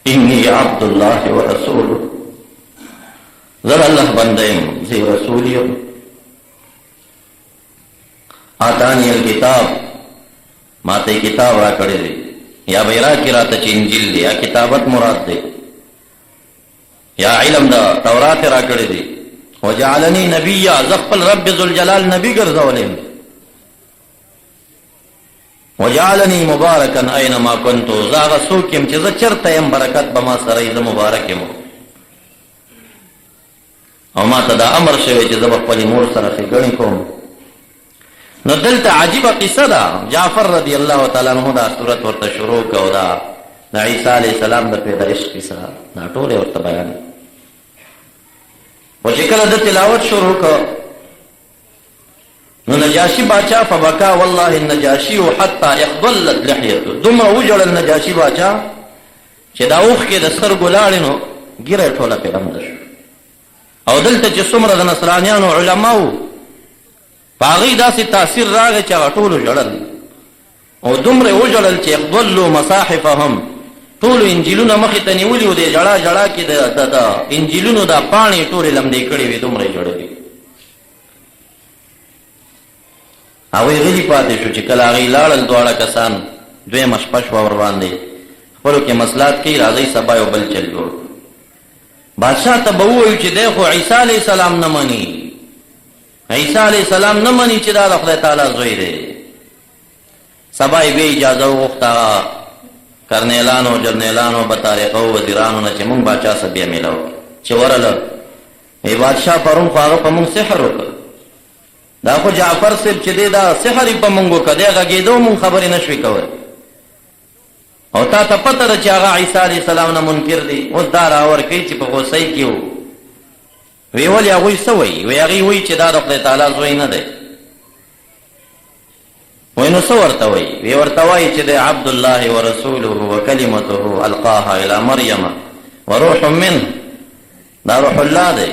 انی عبد الله ورسوله، زه د الله بنده یم، زه رسول یم. آتانی الکتاب، ما ته کتاب را کړی دی، یا به را کې راته چې انجیل دی، یا کتابت مراد دی، یا علم دا تورات را کړی دی. وجعلنی نبیا، زه خپل رب ذوالجلال نبی ګرځولیم. وجعلنی مبارکا اینما کنت، زه هغه څوک یم چې زه چېرته یم برکت به ما سره یې، زه مبارک یم. او ما ته دا امر شوی چې زه به خپلې مور سره ښېګڼې کوم. نو دلته عجیبه قصه ده. جعفر رضی الله تعالی عنہ دا صورت ورته شروع کو، دا د عیسی علیه السلام د پیدایش قصه دا ټولې ورته بیان. و چې کله د تلاوت شروع کو، نو نجاشی باچا فبکا والله النجاشی حتی اخضلت لحیته، دومره وجړل نجاشی باچا چې دا اوښ کې د سترګو لاړې نو ږیره یې ټوله پیلمده شو. او دلته چې څومره د نصرانیانو علماو په هغوی داسې تاثیر راغی چې هغه ټولو ژړل او دومره یې وژړل چې اخضلو مصاحفهم، ټولو انجیلونه مخې ته نیولي و، د ژړا ژړا کې د انجیلونو دا پاڼې ټولې لمدې کړې وې، دومره یې ژړلې. هغوی غلي پاتې شو چې کله هغوی لاړل دواړه کسان، دویمه شپه شوه ورباندې خپلو کې مصلحت کوي، راځئ سبا یو بل چل جوړ. بادشاه ته به ووایو چې دی خو عیسی علیه السلام نه مني، عیسی علیه السلام نه مني چې دا د خدای تعالی زوی دی. سبا یې بیا اجازه وغوښته کرنیلانو جرنیلانو بطارقو وزیرانو نه چې مونږ باچا سره بیا میلاو چې ورله ای بادشاه پرون خو هغه په مونږ سحر وکړ، دا خو جعفر صاحب چې دی دا سحر یې په مونږ وکړ، دی غږېدو مونږ خبرې نه شوې کوی، او تا ته پته ده چې هغه عیسی علیه السلام نه منکر دی. اوس دا راورکوي چې په غوسۍ کې و. وی ولې هغوی څه وایي؟ وی هغوی وایي چې دا د خدای تعالی زوی نه دی. وی نو څه ورته وایي؟ وی ورته وایي چې دی عبدالله ورسوله وکلمته القاها الی مریم وروح منه، دا روح الله دی،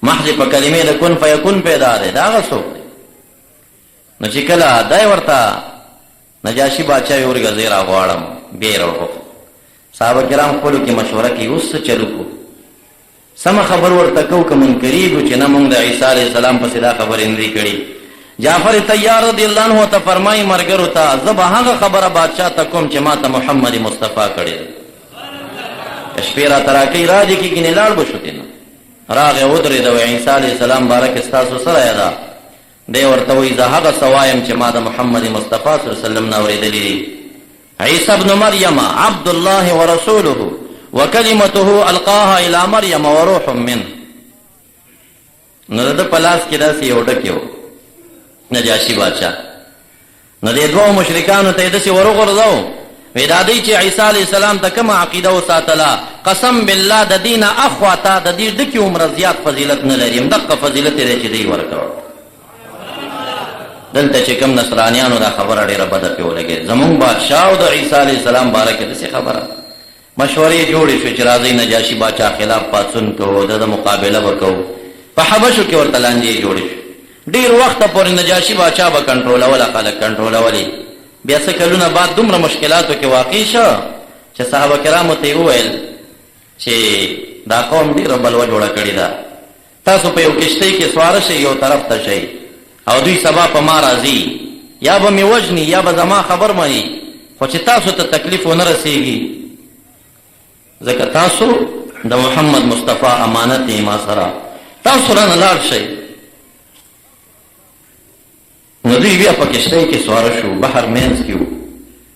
محض په کلمې د کن فیکون پیدا دی، دا هغه څوک دی. نو چې کله دی ورته نجاشي باچا یې ورګه زه راغواړم، بیا یې راوغوښت. صحابه کرام خپلو کې مشوره کوي اوس څه چلو کړو، سمه خبر ورته کوو که منکریږو چې نه مونږ د عیسی علیه السلام پسې دا خبرې نه دي کړي. جعفر طیار رضی الله عنه ته فرمایي ملګرو ته زه به هغه خبره بادشاه ته کوم چې ما ته محمد مصطفی کړې ده. شپې راته راکوي راځي کې ګینې لاړ به شو دی نه راغی ودرېده وی عیسی علیه السلام بارک ستاسو سره یې ده؟ دی ورته وایي زه هغه څه وایم چې ما د محمد مصطفی صلی الله علیه وسلم نه اورېدلي دي. عیسی ابن مریم عبد الله ورسوله وکلمته القاها الی مریم وروح منه. نو د ده په لاس کې داسې یو ډک یو نجاشي باچا، نو دې دوو مشرکانو ته یې داسې وروغورځو، وی دا دی چې عیسی علیه السلام ته کومه عقیده وساتله، قسم بالله د دې نه اخوا ته د دې ډکې عمره زیات فضیلت نه لري، همدغه فضیلت یې دی چې دی ورکوه. دلته چې کوم نصرانیانو دا خبره ډېره بده پرې ولګېد. زمونږ بادشاه او د عیسی علیه السلام باره کې داسې خبره مشورې جوړې شوې چې راځئ نجاشي باچا خلاف پاڅون کوو، د ده مقابله به کوو. په حبشو کې ورته لانجې جوړې شوې، ډېر وخته پورې نجاشي باچا به کنټرولوله، خلک کنټرولولې. بیا څه کلونه بعد دومره مشکلاتو کې واقع شو چې صحابه کرامو ته یې وویل چې دا قوم ډېره بلوه جوړه کړې ده، تاسو په یو کشتۍ کې سواره شئ، یو طرف ته شئ، او دوی سبا په ما راځي، یا به مې وژني یا به زما خبر مني، خو چې تاسو ته تکلیف ونه رسېږي ځکه تاسو د محمد مصطفی امانت یې ما سره، تاسو رانه لاړ شئ. نو دوی بیا په کشتۍ کې سواره شو، بحر مینځ کې و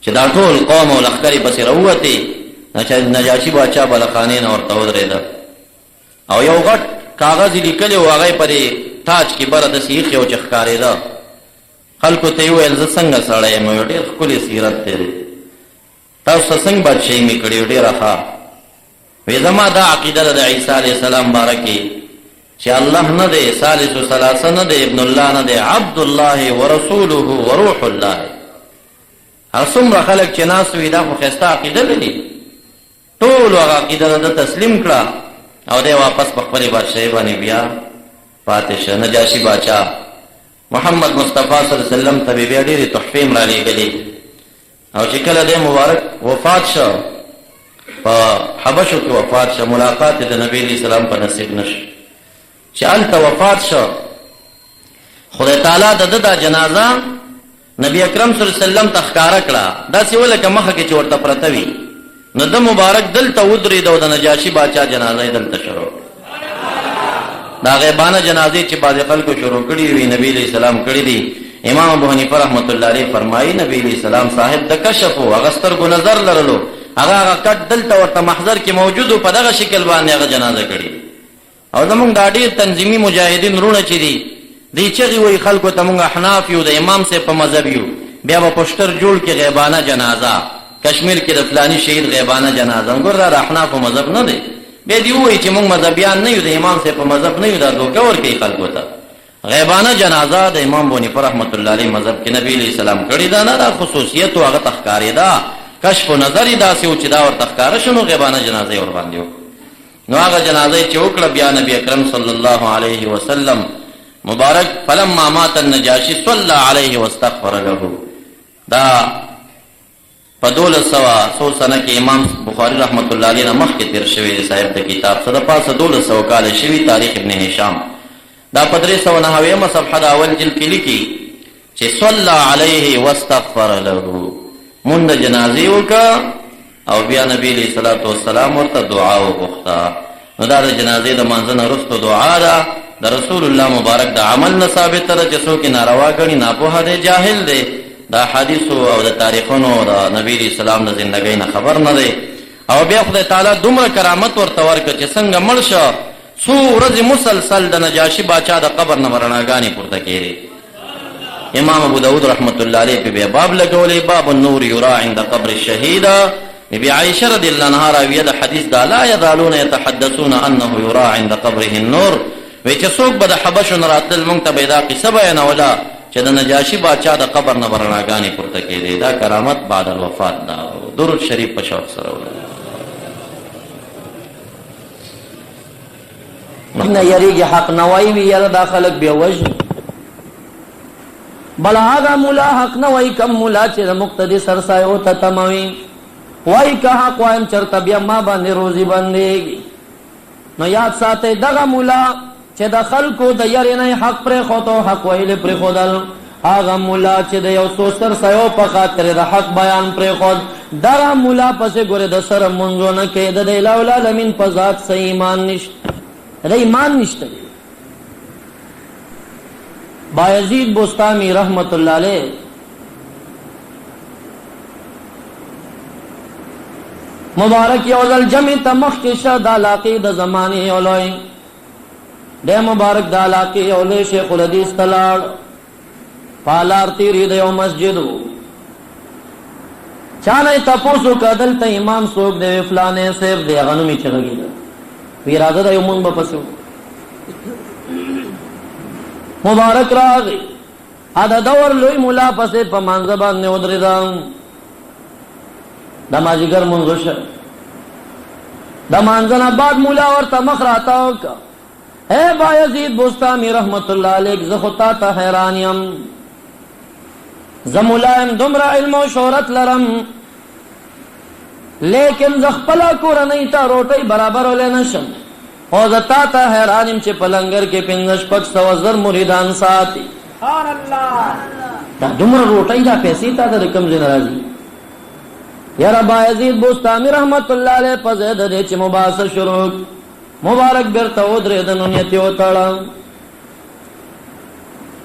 چې دا ټول قوم او لښکر یې پسې راووتې. نجاشي باچا به له خانې نه ورته ودرېده او یو غټ کاغذ یې لیکلی و، هغه یې په دې تاج کې بره داسې ایښی و چې ښکارېده. خلکو ته یې وویل زه څنګه سړی یم؟ یو ډېر ښکلی سیرت دی، تاسو ته څنګه بادشاهي مې کړې؟ ډېره ښه. وی زما دا عقیده ده د عیسی علیه السلام باره کې چې الله نه دی، ثالث ثلاثه نه دی، ابن الله نه دی، عبد الله ورسوله وروح الله. هر څومره خلک چې ناست وي دا خو ښایسته عقیده لري، ټولو هغه عقیده ده تسلیم کړه او دی واپس په خپلې بادشاهۍ باندې بیا پاتې شه. نجاشي باچا محمد مصطفی صلی الله علیه وسلم ته بیا ډېرې تحفې هم رالیږلې، او چې کله دی مبارک وفات شو په حبشو کې وفات شو، ملاقات د نبی علیه السلام په نصیب نشو. چې هلته وفات شو خدای تعالی د ده دا جنازه نبی اکرم صلی الله علیه وسلم ته ښکاره کړه، داسې ولکه مخه کې چې ورته پرته وي. نو ده مبارک دلته ودرېد او د نجاشي باچا جنازه یې دلته شروع. دا غیبانه جنازې چې بعضې خلکو شروع کړي وي نبی علیه السلام کړي دي. امام ابو حنیفه رحمت الله علیه فرمایي نبی علیه السلام صاحب د کشف و، هغه سترګو نظر لرلو، هغه کټ دلته ورته محضر کې موجود و، په دغه شکل باندې هغه جنازه کړي. او زمونږ دا ډېر تنظیمي مجاهدین وروڼه چې دي دی چغې وایي خلکو ته مونږ احناف یو، د امام صاحب په مذهب یو، بیا به پوسټر جوړ کړي غیبانه جنازه، کشمیر کې د فلاني شهید غیبانه جنازه. ګور دا د احنافو مذهب نه دی، بیا دې ووایي چې مونږ مذهبیان نه یو، د امام صاحب په مذهب نه یو، دا دوکه ورکوي خلکو ته. غیبانه جنازه د امام بونی پر رحمت الله علیه مذهب کې نبی علیہ السلام کړی دا نه دا خصوصیت او هغه تخکاری دا کشف نظر دا سی او چې دا ور تخکار شنو غیبانه جنازه ور باندې نو هغه جنازه چې وکړه بیا نبی اکرم صلی الله علیه وسلم مبارک فلما مات النجاشی صلی علیه واستغفر له دا په 1200 سنه کې امام بخاری رحمت الله علیه مخکې تیر شوی صاحب د کتاب سره پاسه 1200 کال شوی تاریخ ابن هشام دا په 309 صفحه د اول جلد کې لیکي چې صلی علیه واستغفر له مونږ جنازې وکړه او بیا نبی علیہ الصلوۃ والسلام ورته دعا وغوښته نو دا د جنازې د منځنه وروسته دعا ده د رسول الله مبارک د عمل نه ثابت ده چې څوک ناروا ګڼي ناپوهه دی جاهل دی دا حدیثو او د تاریخونو د نبی علیہ السلام د زندګۍ نه خبر نه دی او بیا خدای تعالی دومره کرامت ورته ورکړه چې څنګه مړ شه څو ورځې مسلسل د نجاشي باچا د قبر نه رڼاګانې پورته کېدې امام ابو داود رحمت الله علیه په باب لګولې باب النور یرا عند قبر الشهید بی عائشہ رضی اللہ عنہا راویہ د حدیث دا لا یزالون یتحدثون انه یرا عند قبره النور وی چې څوک به د حبشو نه راتلل مونږ ته به دا قصه بیانوله چې د نجاشي باچا د قبر نه رڼاګانې پورته کېدې دا کرامت بعد الوفات دا درود شریف په شوق سره نه یریږي حق نوای وی یاره دا خلک بیا وژني بل هغه مولا حق نوای کم مولا چې د مقتدی سرسایو ته تموي وای که حق وایم چرته بیا ما باندې روزي بندېږي نو یاد ساتئ دغه مولا چې د خلکو د یری نه حق پرې خوتو حق ویل پرې خودل هغه مولا چې د یو څو سرسایو په خاطر د حق بیان پرې خود دغه مولا پسې ګوره د سره منځو نه کې د الٰه العالمین په ذات صحیح ایمان نشته د ایمان نشته بایزید بستامی رحمت الله علیه مبارک یو ځل جمع ته مخکې شه د علاقې د زمانې اولوی د مبارک د علاقې اولوی شیخ الحدیث ته لاړ پالار تیری د یو مسجد و چا نه تپوس وکړه دلته امام څوک دی فلانې صاحب دی هغه نوم یې چغېده وی راځه د یو مونږ به پسې مبارک راغی دا دور لوی مولا پسې په مانځه باندې ودرېده د مازدیګر مونځ وشو د مانځه نه بعد مولا ورته مخ راتاو کړه اے بایزید بستامی رحمت الله علیک زه خو تا ته حیران یم زه مولا یم دومره علم او شهرت لرم لیکن زه خپله کورنۍ ته روټۍ برابرولی نشم او زه تا ته حیران یم چې په لنګر کې 500-600 مریدان ساتي دا دومره روټۍ دا پیسې تا ته د کوم ځای نه راځي یاره بایزید بستامی رحمت الله علیه په ځای د دې چې مباحثه شروع مبارک بیرته ودرېده نو نیت یې وتړه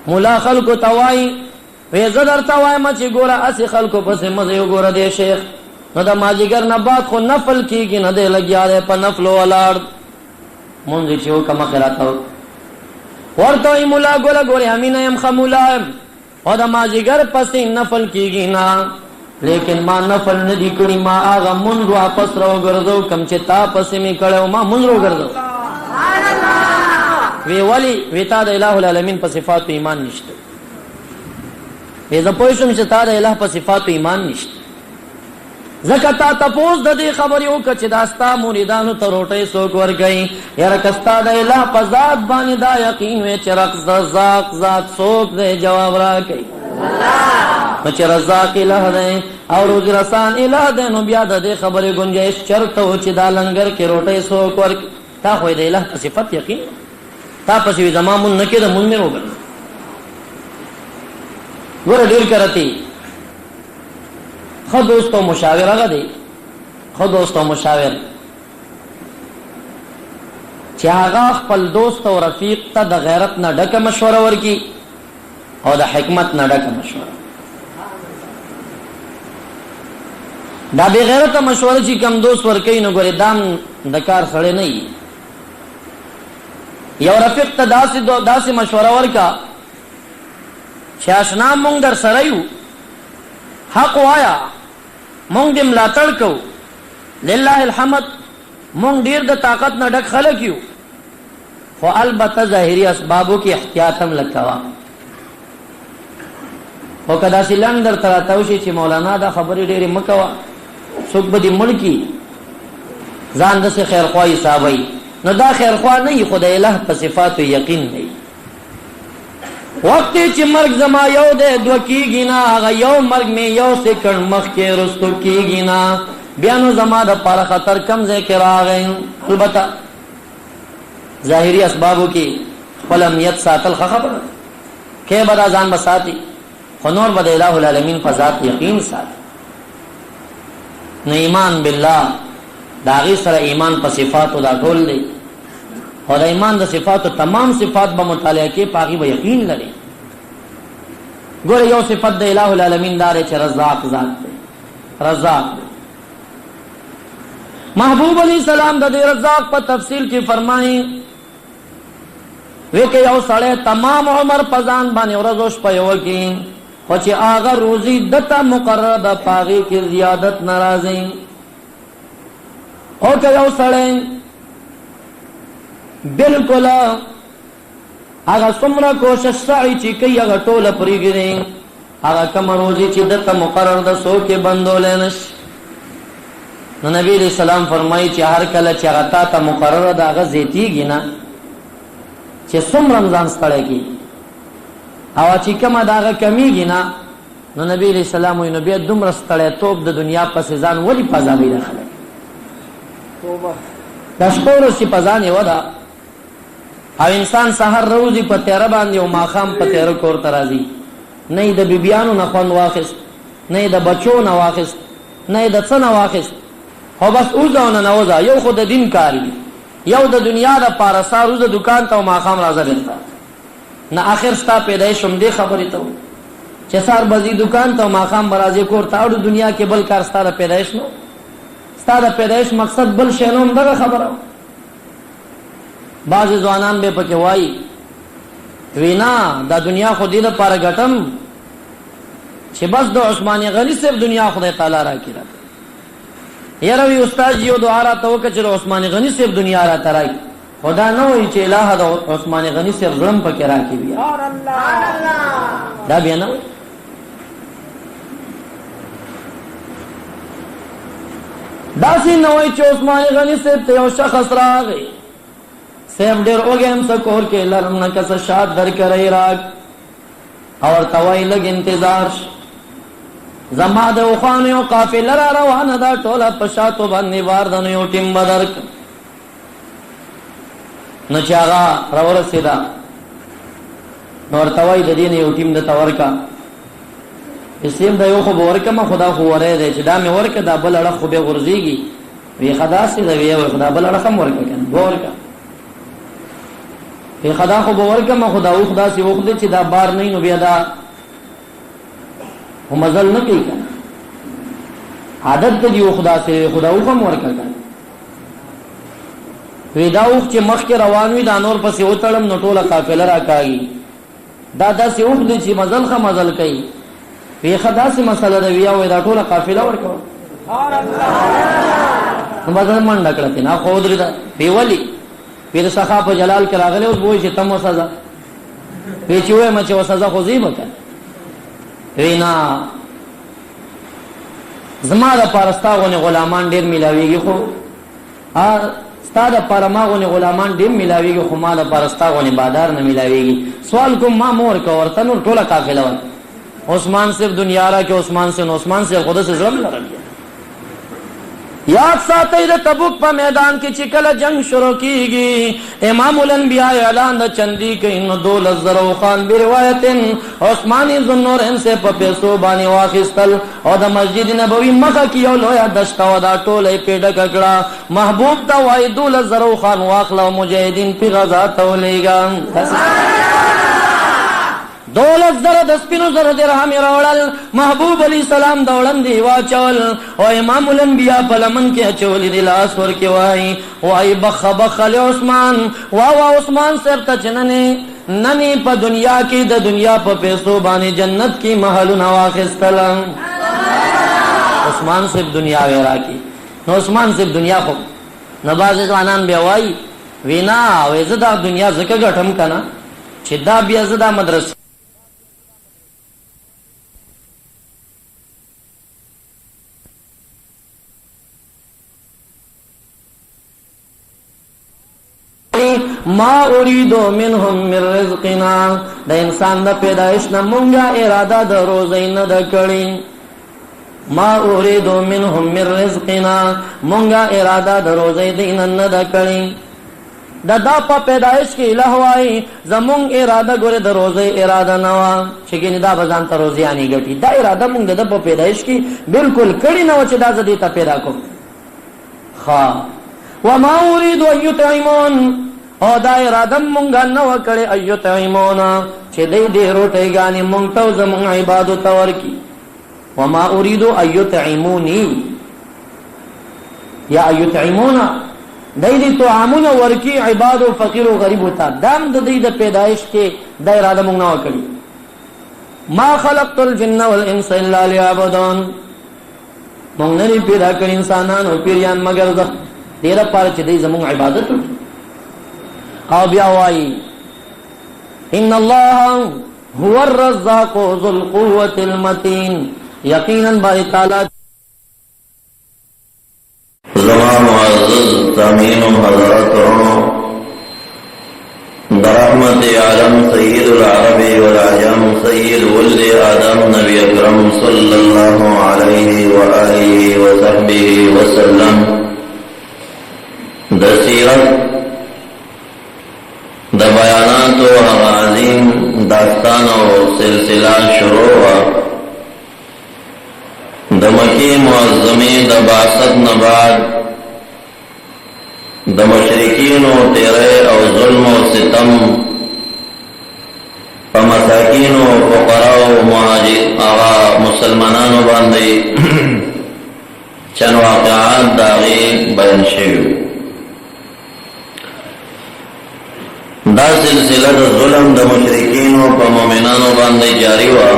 مولا خلکو ته وایي وی زه درته وایم چې ګوره هسې خلکو پسې مه ځئ وګوره دې شیخ نو د مازدیګر نه بعد خو نفل کېږي نه دی لګیا دی په نفلو ولاړ مونځ یې چې وکړه مخې راته ورته وایي مولا ګوره ګورې امینه یم ښه مولا یم او د مازدیګر پسې نفل کېږي نه لیکن ما نفل نه دي کړي ما هغه مونځ واپس راوګرځو کوم چې تا پسې مې کړی ما مونځ راوګرځو وی ولې وی تا د الٰه العالمین په صفاتو ایمان نشته وی زه پوه شوم چې تا د الٰه په صفاتو ایمان نشته ځکه تا تپوس د دې خبرې وکړه چې دا ستا مریدانو ته روټۍ څوک ورکوي یاره که ستا د الٰه په ذات باندې دا یقین وی چې رزاق ذات څوک دی جواب راکوي نو چې رزاق الٰه دی او روزي رسان الٰه دی نو بیا د دې خبرې گنجایش چرته و چې دا لنګر کې روټۍ څوک ورکوي تا خو د الٰه په صفت یقین تا پسې وي زما مونځ نه کېده مونځ مې وګرځه ګوره ډېر کرتی ښه دوست او مشاور هغه دی ښه دوست او مشاور چې هغه خپل دوست او رفیق ته د غیرت نه ډکه مشوره ورکي او د حکمت نه ډکه مشوره دا بې غیرته مشوره چې کم دوست ورکوي نو ګورې دام د کار سړی نه وي یو رفیق ته داسې مشوره ورکا چې اشنا مونږ در سره یو حق وایا مونږ دې ملاتړ کوو لله الحمد مونږ ډېر د طاقت نه ډک خلک یو خو البته ظاهری اسبابو کی احتیاطم لکوا او کدا سیلندر تراتاو شي چې مولانا دا خبرې ډېرې مکوا څوک به دې ملکی ځان د څه خیر خوای حسابي نو دا خیر خوا نه خدای الله په صفات یقین نه وقت چې مرګ زما یو دې دو کیږي نه هغه یو مرګ می یو سکند مخ کې رستو کیږي نه بیا نو زما د پر خطر کم ځای کې راغی البته ظاهری اسبابو کې خپل امنیت ساتل خبره کې بدا ځان بساتی خو نور بد الہ العالمین په ذات یقین ساتي نو ایمان بالله داغی سره ایمان په صفاتو دا ټول دی او د ایمان د صفاتو تمام صفات به مطالعه کې پاغي به یقین لري ګوره یو صفت د الہ العالمین دار چې رزاق ذات دی رزاق دی محبوب علیہ السلام د رزاق په تفصیل کې فرمایي وکه یو سړی تمام عمر پزان باندې ورځو شپه یو کې خو چې هغه روزي دته مقرره د پاغي کې زیادت ناراضي او که یو سړی بالکل هغه څومره کوشش سعی چې کوي هغه ټوله پرېږدي هغه کوم روزي چې دته مقرر د سو کې بندول نش نو نبی علیہ السلام فرمایي چې هر کله چې هغه تا مقرره د هغه زیاتیږي نه چې څومره رمضان ستړی کی او چې کومه دا هغه کمیږي نه نو نبی علیہ السلام وي نو بیا دومره ستړی توپ د دنیا په ځان ولې پازابي راخلي دا شکور سی پزان یو دا او انسان سحر روزی په تیره باندې او ماخام په تیره کور ترازی نه د بیبیانو نه خوند واخست نه د بچو نه واخست نه د څه نه واخست خو بس اوځونه نه وځه یو خود د دین کاری یو د دنیا د پارسا روز د دکان ته او ماخام راځه بیرته نه اخر ستا پیدایش هم دې خبرې ته چې سار بزی دکان ته او ماخام برازي کور ته اړو دنیا کې بل کار ستاره پیدایش نو ستاره پیدایش مقصد بل شینوم دغه خبره بعض ځوانان به پکې وایي وینا دا دنیا خو دې لپاره ګټم چې بس د عثمان غنی صرف دنیا خدای تعالی را کړه یاره وی استاد یو دعا را ته وکړه چې عثمان غنی صرف دنیا را ترای خدا نه وی چې الہ د عثمان غنی صرف ظلم پکې را کی بیا دا بیا نه داسې نه وای چې عثمان غنی صرف ته یو شخص راغی سیب ډیر اوګم سکور کې لرم نه کس شاد در کرے راګ اور توای لګ انتظار زما د خوانو یو قافله را روانه دا ټوله پشاتو باندې وار دنه یو ټیم بدر نو چاغا راور سیدا نور توای د دین یو ټیم د تورکا اسیم دا یو خو ورکه خدا خو وره دی چې دا مې ورکه دا بل اړه خو به ورزيږي وی خدا سي دا وی خدا بل اړه هم ورکه کنه ورکه وی خدا خو به ورکه خدا او خدا سي وخت چې دا بار نه نو بیا دا هم مزل نه کوي کنه عادت دی خدا سي خدا او هم ورکه کنه وی دا اوخ چې مخ کې روان وي دا نور پسې وتړم نو ټوله قافله راکاږي دا داسې اوخ دی چې مزل خه مزل کوي وی خدا سي مسله دی وی او دا ټوله قافله ورکو نو بدل منډه کړته نه خو درې دا پیولي پیر سخا په جلال کې راغله اوس وای چې تم سزا پیچوي مچ سزا خو زی وکړه وینا زما د پارستاغونه غلامان ډیر ملاويږي خو ستاده پرماغونه غلامان ډیر ملاويږي خو مال پارستاغونه بادار نه ملاويږي سوال کوم ما مور کو ورته نور ټوله قافله و عثمان صرف دنیا را کې عثمان سے خود سے ظلم لرل یاد ساتي د تبوک په میدان کې چې کله جنگ شروع کیږي امام الانبیاء اعلان د چندی کوي نو 2000 خان به روایتن عثماني ذنورین سے په پیسو باندې واخیستل او د مسجد نبوي مخه کې یو لوی دشتا ودا ټوله پیډه کړه محبوب ته وای 2000 خان واخلو مجاهدین په غزا تولیګا 12,000 د سپینو زر درهم راوړل محبوب علی سلام دولن دی واچول او امام الانبیاء په لمن کې اچول دی لاس ور کې وای بخ له عثمان وا عثمان سر ته چننه ننی په دنیا کې د دنیا په پیسو باندې جنت کې محل نواخستل عثمان صرف دنیا ورا کې نو عثمان صرف دنیا خو نواز ځوانان به وای وینا وې زه دا دنیا زکه غټم کنه چې دا بیا زه دا مدرسې ما اريد منهم من رزقنا د انسان د پیدایش نه مونږه اراده د روزي نه د کړی ما اريد منهم من رزقنا مونږه اراده د روزي دین نه د کړی دا په پیدایش کې الہ وای زمونږ اراده ګوره د روزي اراده نه وا چې ګینه دا بزان ته روزي اني ګټي دا اراده مونږ د په پیدایش کې بالکل کړی نه و چې دا زدي ته پیدا کوم ها وما اريد ان يطعمون او دا اراده مونږه نه وکړي ايطعمون چې دې روټي غاني مونږ ته زمونږ عبادت ورکی وما اريد ان يطعموني یا ايطعمون دې طعامون ورکی عباد او فقیر او غریب وتا دام د دې د پیدایش کې دا اراده مونږ نه وکړي ما خلقت الجن والانس الا ليعبدون مونږ نه پیدا کړی انسانان او پیریان مگر دې لپاره چې دې زمونږ عبادت وکړي او بیا وایي ان الله هو الرزاق ذو القوة المتين یقینا باری تعالی زمان معزز سامعین و حضرات برحمت عالم سید العرب والعجم سید ولد آدم نبی اکرم صلی اللہ علیہ وآلہ وصحبہ وسلم د سیرت د بیانات و عظیم داستان و سلسلہ شروع د مکی معظمی د بعثت نباد د مشرکین و تیرے او ظلم و ستم پا مساکین و فقراء و مہاجر آغا مسلمانانو باندے چند واقعات داغی بیان شوی دا سلسلہ دا ظلم دا مشرکین و پا مومنانو باندے جاری ہوا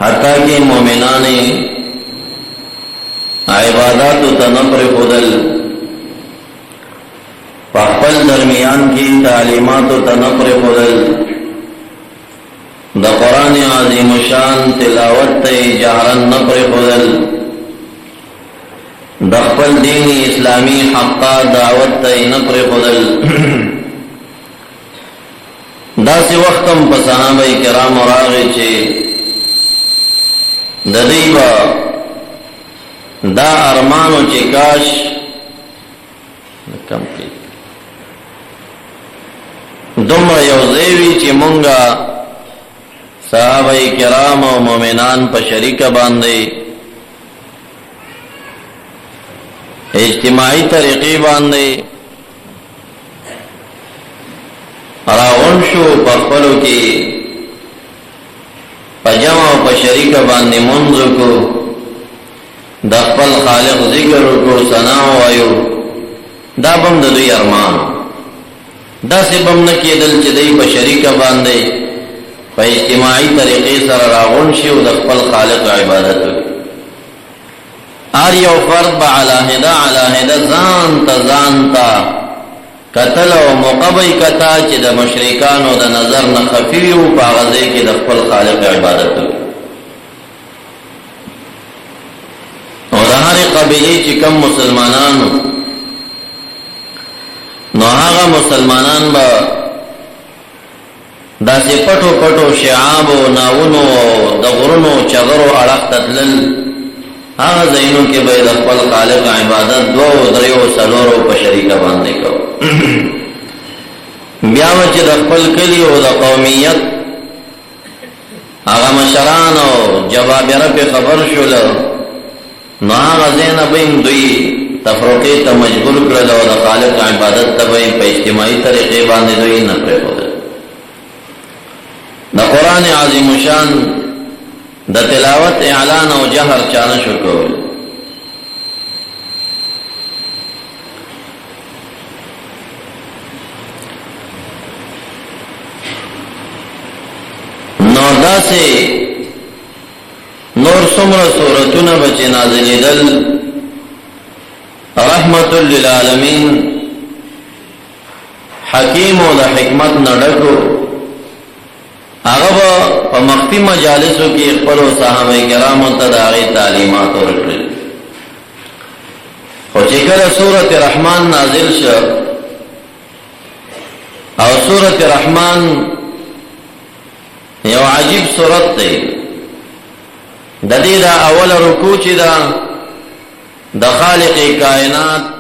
حتیٰ کہ مومنانی عبادات و تنفر خودل پخپل درمیان کی تعلیمات و تنفر خودل دا قرآن عظیم شان تلاوت تی جہرن نفر خودل دا خپل دین اسلامی حقا دعوت تی نفر خودل دا سی وقتم پسانابی کرام اور آغی چھے ددیبا دا ارمانو چې کاش دومره یو ځای وي چې مونږه صحابه کرام او مؤمنان په شریکه باندې اجتماعي طریقې باندې راغون شو په خپلو کې په جمع او په شریکه باندې منځ کو د خپل خالق ذکر کو ثنا وایو دا بم د دوی ارمان دا سی بم نه کېدل چې دوی په شریکه باندې په اجتماعي طریقې سره راغون شي او د خپل خالق عبادت وکړي هر یو فرد به علاهده ځان ته قتل او مقبی کتا چې د مشرکانو د نظر نه خفي او په هغه ځای کې د خپل خالق عبادت وکړي او د هرې قبیلې چې کم مسلمانانو نو هغه مسلمانان به داسې پټو پټو شعاب او ناونو د غرونو چغرو اړخ ته تلل هغه ځایونو کې به د خپل خالق عبادت دوه دریو څلورو په شریکه باندې کوو بیا به چې د خپل کلي او د قومیت هغه مشران او جبابره پې خبر شول نو هغه ځای نه به هم دوی تفرقې ته مجبور کړل او د خالق عبادت ته به په اجتماعي طریقې باندې دوی نه پرېښودل د قرآن عظیم شان د تلاوت اعلان او جهر چانه شو کول نو داسې نور څومره سورتونه به چې نازلېدل رحمت للعالمین حکیم و دا حکمت نڈکو اغبا پا مخفی مجالسو کی اقبل و صحابہ کرام تداغی تعلیمات ورکڑی خو چکل سورت رحمان نازل شا او سورت رحمان یو عجیب سورت تی دا دی دا اول رکوع چی دا خالق کائنات